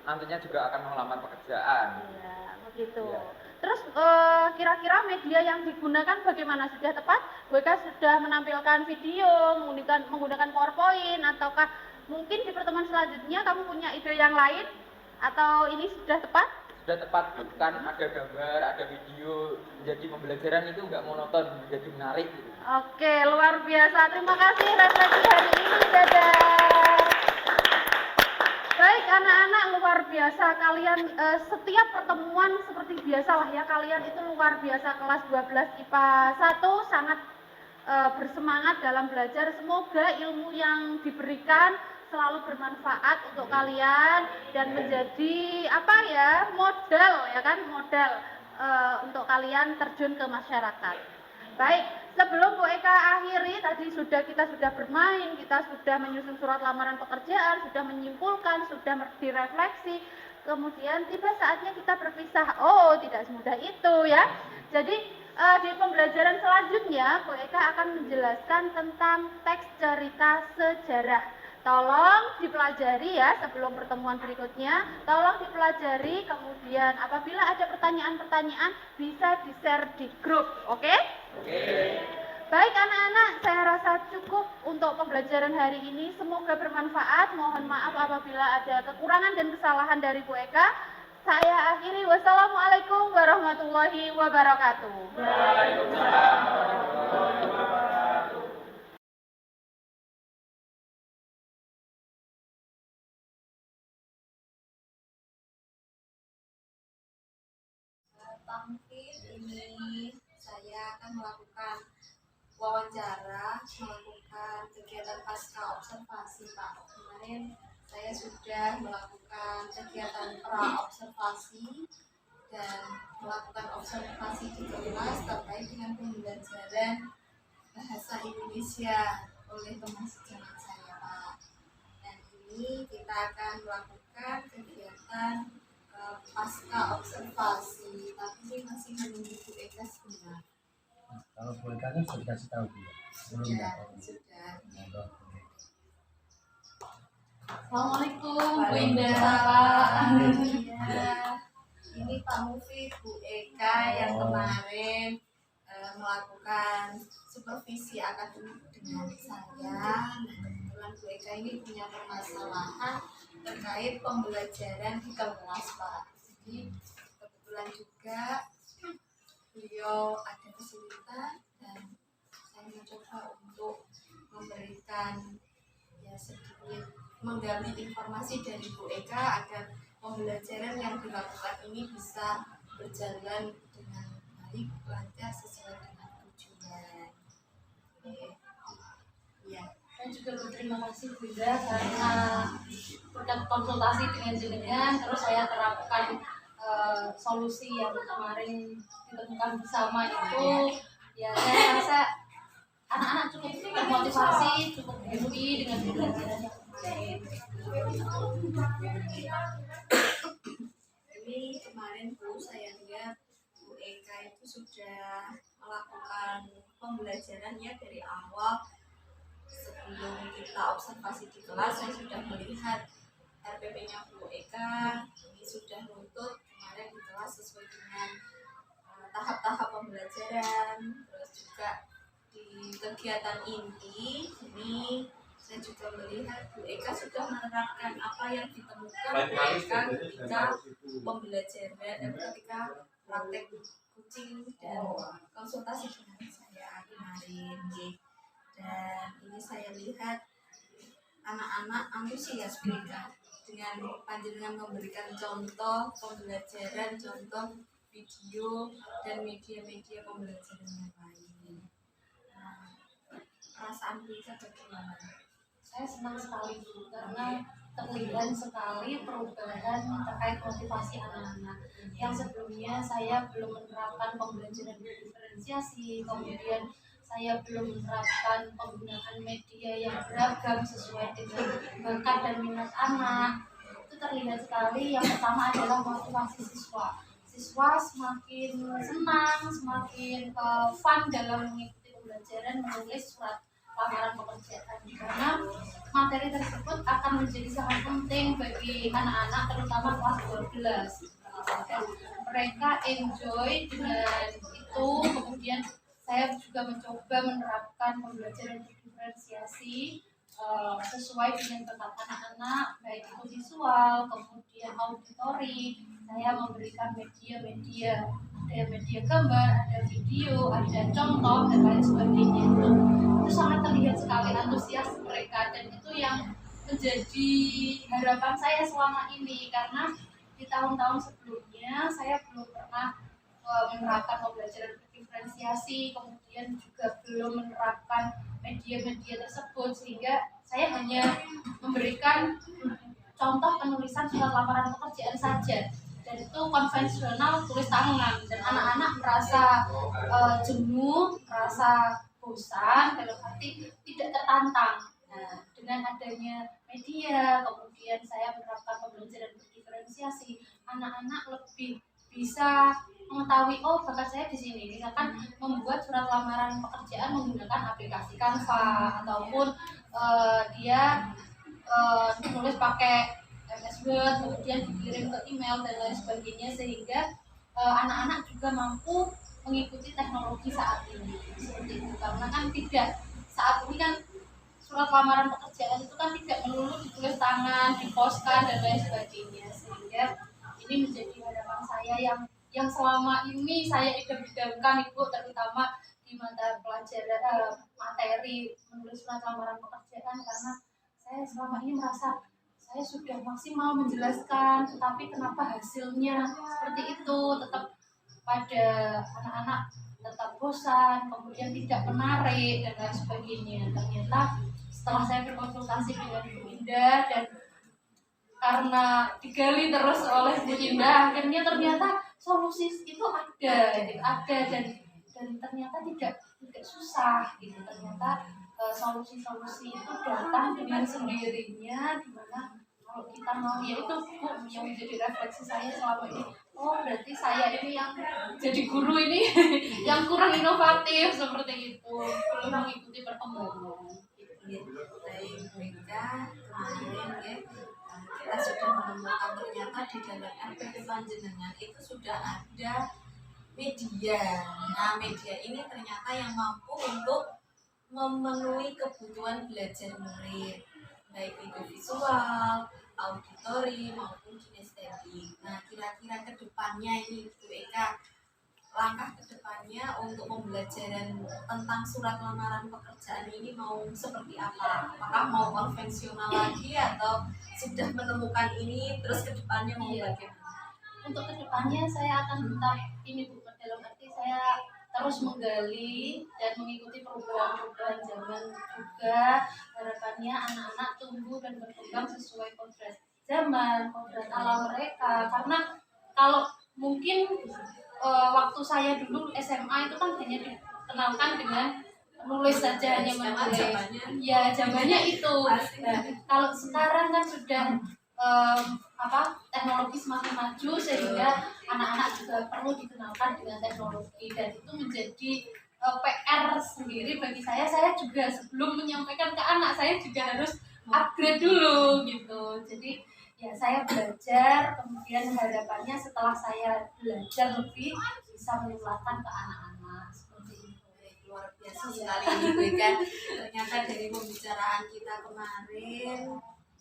nantinya juga akan melamar pekerjaan. Iya, begitu. Terus kira-kira media yang digunakan bagaimana? Sudah tepat? WK sudah menampilkan video, menggunakan PowerPoint, ataukah mungkin di pertemuan selanjutnya kamu punya ide yang lain? Atau ini sudah tepat? Sudah tepat, bukan ada gambar, ada video, jadi pembelajaran itu nggak monoton, menjadi menarik gitu. Oke, luar biasa. Terima kasih refleksi hari ini. Dadah. Baik anak-anak, luar biasa kalian setiap pertemuan seperti biasalah ya, kalian itu luar biasa. Kelas 12 IPA 1 sangat bersemangat dalam belajar. Semoga ilmu yang diberikan selalu bermanfaat untuk kalian dan menjadi model ya kan, model untuk kalian terjun ke masyarakat. Baik, sebelum Bu Eka akhiri, tadi kita sudah bermain, kita sudah menyusun surat lamaran pekerjaan, sudah menyimpulkan, sudah direfleksi, kemudian tiba saatnya kita berpisah. Oh, tidak semudah itu ya. Jadi di pembelajaran selanjutnya, Bu Eka akan menjelaskan tentang teks cerita sejarah. Tolong dipelajari ya sebelum pertemuan berikutnya, tolong dipelajari, kemudian apabila ada pertanyaan-pertanyaan bisa di-share di grup, oke? Oke. Baik anak-anak, saya rasa cukup untuk pembelajaran hari ini, semoga bermanfaat. Mohon maaf apabila ada kekurangan dan kesalahan dari Bu Eka. Saya akhiri, wassalamualaikum warahmatullahi wabarakatuh. Waalaikumsalam warahmatullahi wabarakatuh. Pak Mufid, ini saya akan melakukan wawancara, melakukan kegiatan pasca observasi Pak. Kemarin saya sudah melakukan kegiatan pra-observasi dan melakukan observasi di kelas terkait dengan pembelajaran bahasa Indonesia oleh teman sejawat saya Pak. Dan ini kita akan melakukan kegiatan pasca observasi, tapi ini masih menunggu Bu Eka sebentar. Kalau Bu Eka kan sudah dikasih tahu dia? Sudah. Assalamualaikum Bu Indah. Ini Pak Mufid, Bu Eka yang kemarin melakukan supervisi akademik dengan saya. Kebetulan Bu Eka ini punya permasalahan terkait pembelajaran di kelas Pak. Jadi kebetulan juga beliau ada kesulitan dan saya mencoba untuk memberikan sedikit menggali informasi dari Bu Eka agar pembelajaran yang dilakukan ini bisa berjalan dengan baik, lancar, sesuai dengan tujuan. Saya juga berterima kasih Bunda karena berkat konsultasi dengan jenengan, terus saya terapkan solusi yang kemarin ditemukan bersama itu. Ya, saya rasa anak-anak cukup termotivasi, cukup happy dengan pembelajaran yang kemarin. Ini kemarin Bu, saya lihat Bu Eka itu sudah melakukan pembelajarannya dari awal. Sebelum kita observasi di kelas, saya sudah melihat RPP-nya Bu Eka ini sudah nuntut kemarin di kelas sesuai dengan tahap-tahap pembelajaran. Terus juga di kegiatan inti ini saya juga melihat Bu Eka sudah menerapkan apa yang ditemukan Bu Eka ketika pembelajaran dan ketika praktek coaching dan konsultasi dengan saya kemarin. Dan ini saya lihat anak-anak antusias mereka dengan panjenengan memberikan contoh pembelajaran, contoh video dan media-media pembelajaran yang lain. Perasaan mereka bagaimana? Saya senang sekali Bu, karena terlihat sekali perubahan terkait motivasi anak-anak. Yang sebelumnya saya belum menerapkan pembelajaran diferensiasi, kemudian saya belum menerapkan penggunaan media yang beragam sesuai dengan bakat dan minat anak. Itu terlihat sekali. Yang pertama adalah motivasi siswa. Siswa semakin senang, semakin fun dalam mengikuti pembelajaran menulis surat lamaran pekerjaan, di mana materi tersebut akan menjadi sangat penting bagi anak-anak terutama kelas 12. Dan mereka enjoy dengan itu. Kemudian saya juga mencoba menerapkan pembelajaran diferensiasi sesuai dengan bakat anak-anak, baik itu visual, kemudian auditori. Saya memberikan media-media, ada media gambar, ada video, ada contoh dan lain sebagainya. Itu sangat terlihat sekali antusias mereka, dan itu yang menjadi harapan saya selama ini, karena di tahun-tahun sebelumnya saya belum pernah menerapkan pembelajaran diferensiasi, kemudian juga belum menerapkan media-media tersebut, sehingga saya hanya memberikan contoh penulisan surat lamaran pekerjaan saja, dan itu konvensional tulis tangan, dan anak-anak merasa jenuh, merasa bosan, dalam arti tidak tertantang. Nah, dengan adanya media, kemudian saya menerapkan pembelajaran diferensiasi, anak-anak lebih bisa mengetahui, oh bakat saya di sini. Misalkan membuat surat lamaran pekerjaan menggunakan aplikasi Canva, ataupun dia menulis pakai MS Word, kemudian dikirim ke email dan lain sebagainya, sehingga anak-anak juga mampu mengikuti teknologi saat ini. Seperti itu, karena kan tidak, saat ini kan surat lamaran pekerjaan itu kan tidak melulu ditulis tangan, diposkan dan lain sebagainya, sehingga ini menjadi harapan saya yang selama ini saya idam-idamkan, Ibu, terutama di mata pelajaran materi menulis surat lamaran pekerjaan, karena saya selama ini merasa saya sudah maksimal menjelaskan, tetapi kenapa hasilnya seperti itu, tetap pada anak-anak tetap bosan, kemudian tidak menarik dan lain sebagainya. Ternyata setelah saya berkonsultasi dengan Bu Indah, dan karena digali terus oleh Bu Indah, akhirnya ternyata solusi itu ada dan ternyata tidak susah gitu. Ternyata solusi-solusi itu datang dengan sendirinya, dimana kalau kita mau, ya itu Bu yang menjadi refleksi saya selama ini. Oh, berarti saya ini yang jadi guru ini yang kurang inovatif seperti itu, belum mengikuti perkembangan. Baik, mereka kemarin ya, kita sudah menemukan ternyata di dalam RPP Panjenengan itu sudah ada media. Nah, media ini ternyata yang mampu untuk memenuhi kebutuhan belajar murid, baik itu visual, auditori maupun kinestetik. Nah, kira-kira kedepannya ini Bu Eka, langkah kedepannya untuk pembelajaran tentang surat lamaran pekerjaan ini mau seperti apa? Apakah mau konvensional lagi atau sudah menemukan ini terus kedepannya mau bagaimana? Untuk kedepannya saya akan tetap ini Bu, dalam arti saya terus menggali dan mengikuti perubahan-perubahan zaman juga. Harapannya anak-anak tumbuh dan berkembang sesuai kodrat zaman, kodrat alam mereka. Karena kalau mungkin waktu saya dulu SMA itu kan hanya dikenalkan dengan menulis saja, hanya menulis. Ya, zamannya itu. Nah, kalau sekarang kan sudah teknologi semakin maju, sehingga anak-anak juga perlu dikenalkan dengan teknologi, dan itu menjadi PR sendiri bagi saya. Saya juga sebelum menyampaikan ke anak, saya juga harus upgrade dulu gitu. Jadi ya saya belajar, kemudian harapannya setelah saya belajar lebih bisa menularkan ke anak-anak seperti itu. Luar biasa sekali ini kan. Ternyata dari pembicaraan kita kemarin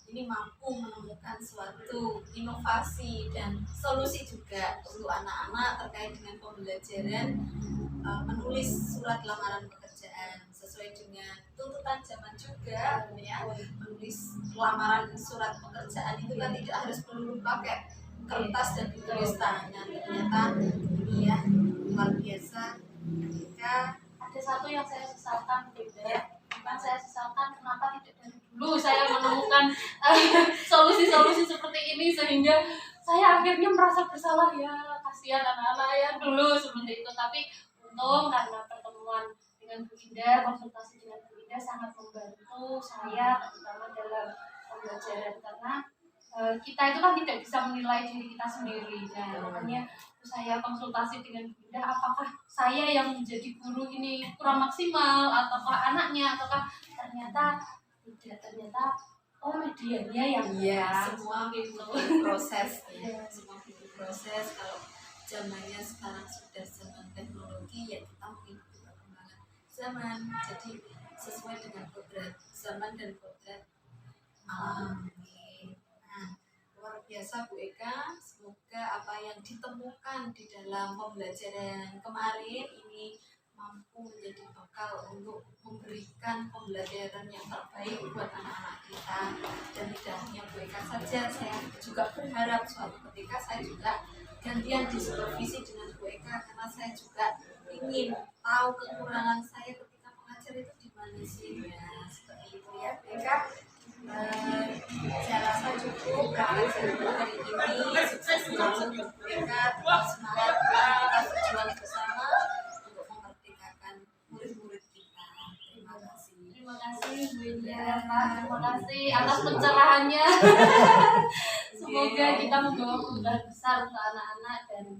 ini mampu menemukan suatu inovasi dan solusi juga untuk anak-anak terkait dengan pembelajaran menulis surat lamaran pekerjaan sesuai dengan tuntutan zaman juga ya. Menulis lamaran surat pekerjaan itu kan tidak harus perlu pakai kertas dan ditulis tangan. Ternyata ini ya luar biasa. Ketika ada satu yang saya sesalkan beda. Bukan saya sesalkan, kenapa tidak dari dulu saya menemukan solusi-solusi seperti ini, sehingga saya akhirnya merasa bersalah, ya kasihan anak-anak ya dulu seperti itu. Tapi untung karena pertemuan dengan Bu Indah, konsultasi dengan Bu Indah sangat membantu saya terutama dalam pembelajaran, karena kita itu kan tidak bisa menilai diri kita sendiri. Nah, makanya saya konsultasi dengan Bunda, apakah saya yang menjadi guru ini kurang maksimal, ataukah anaknya, ataukah ternyata tidak, ternyata oh medianya yang semua gitu. proses semua proses. Kalau zamannya sekarang sudah zaman teknologi, ya kita mengikuti perkembangan zaman, jadi sesuai dengan kodrat zaman dan kodrat alam. Nah, luar biasa Bu Eka, semoga apa yang ditemukan di dalam pembelajaran kemarin ini mampu menjadi bekal untuk memberikan pembelajaran yang terbaik buat anak-anak kita. Dan tidak hanya Bu Eka saja, saya juga berharap suatu ketika saya juga gantian di supervisi dengan Bu Eka, karena saya juga ingin tahu kekurangan saya ketika mengajar itu di mana sih. Ya, seperti itu ya Bu Eka. Saya rasa cukup pelajaran hari ini. Sukses selalu Bu Eka, semangat kita berjuang bersama untuk memerdekakan murid-murid kita. Terima kasih. Terima kasih Bu Indah, Pak. Terima kasih atas pencerahannya. Semoga kita membawa perubahan besar untuk anak-anak dan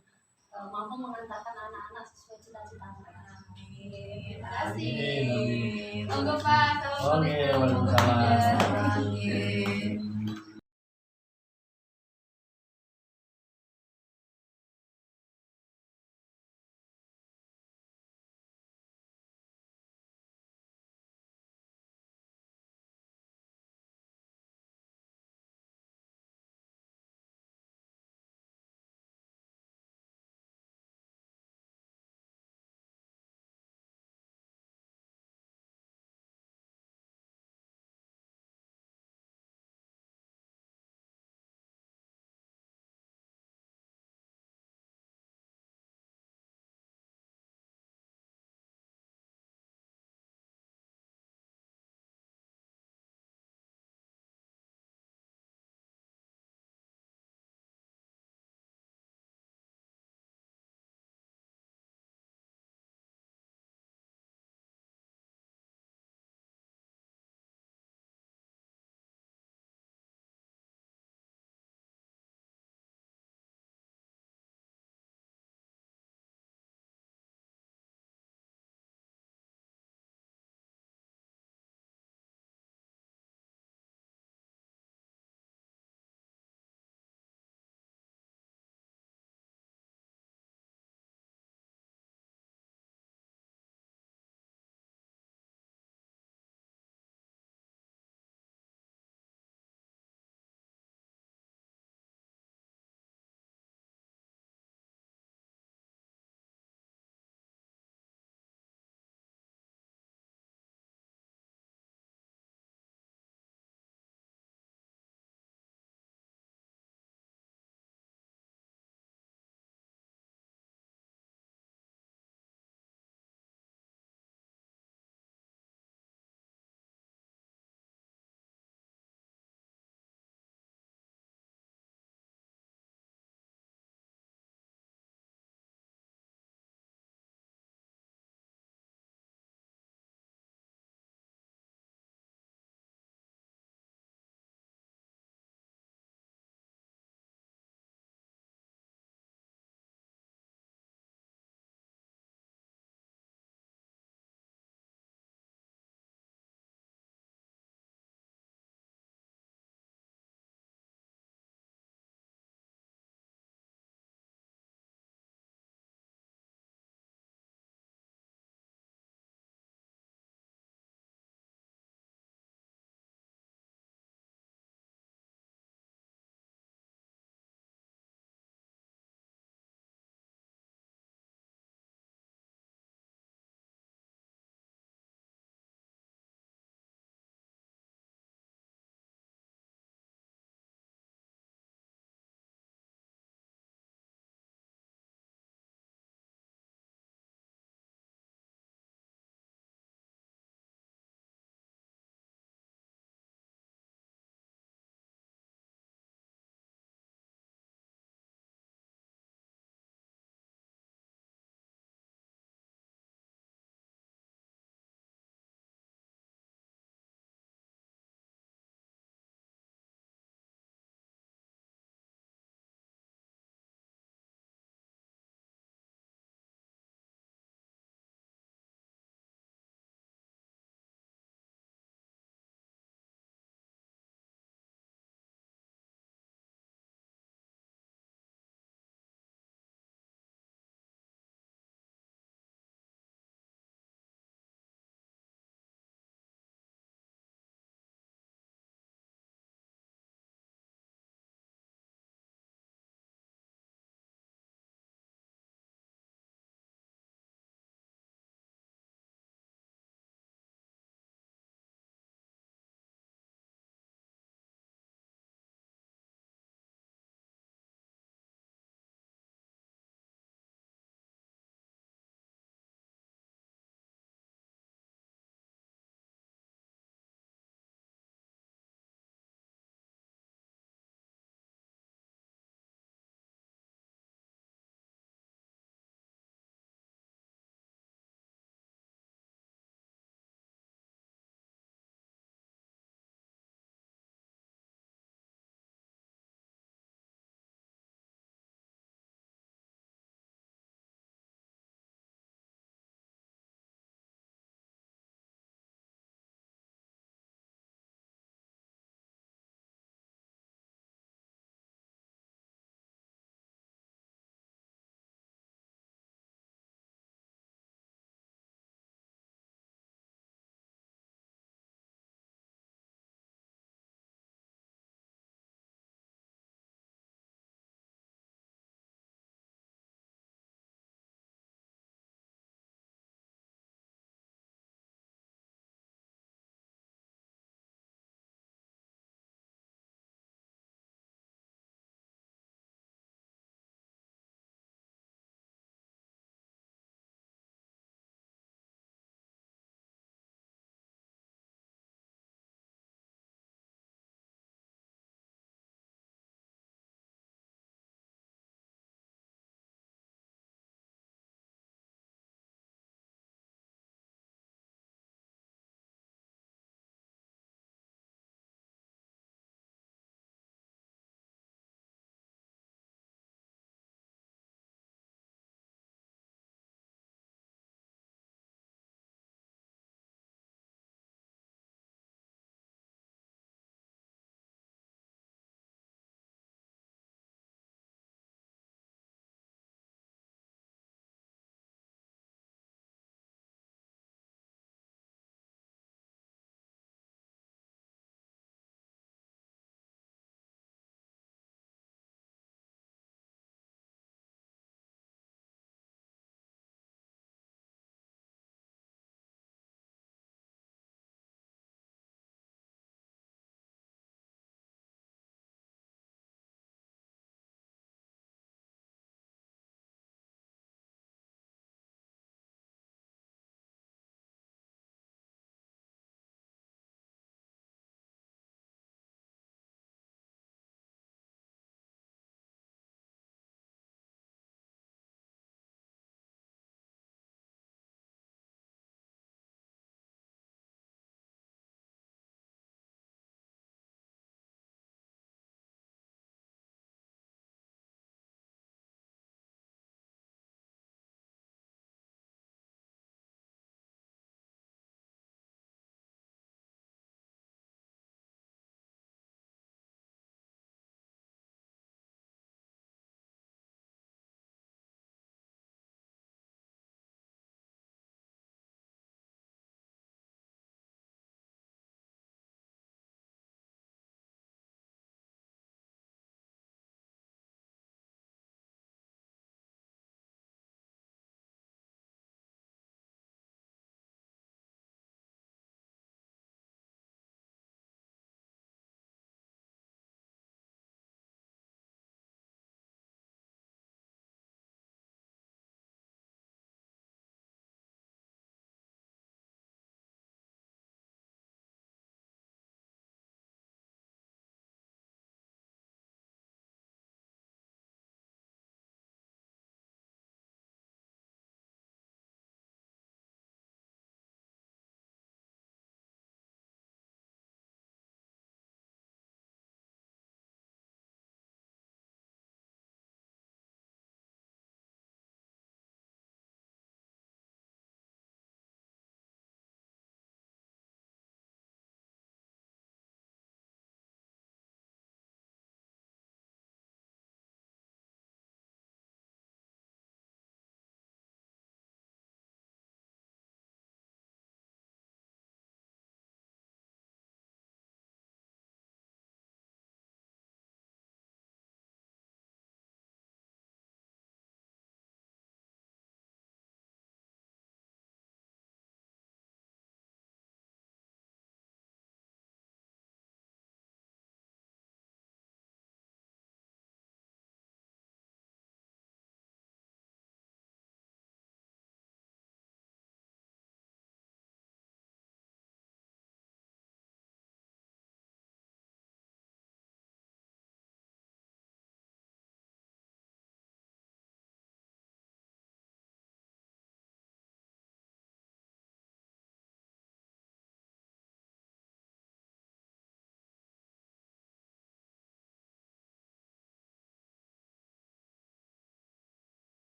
mampu mengantarkan anak-anak sesuai cita-cita mereka. Terima kasih. Monggo Pak. Assalamualaikum. Waalaikumsalam.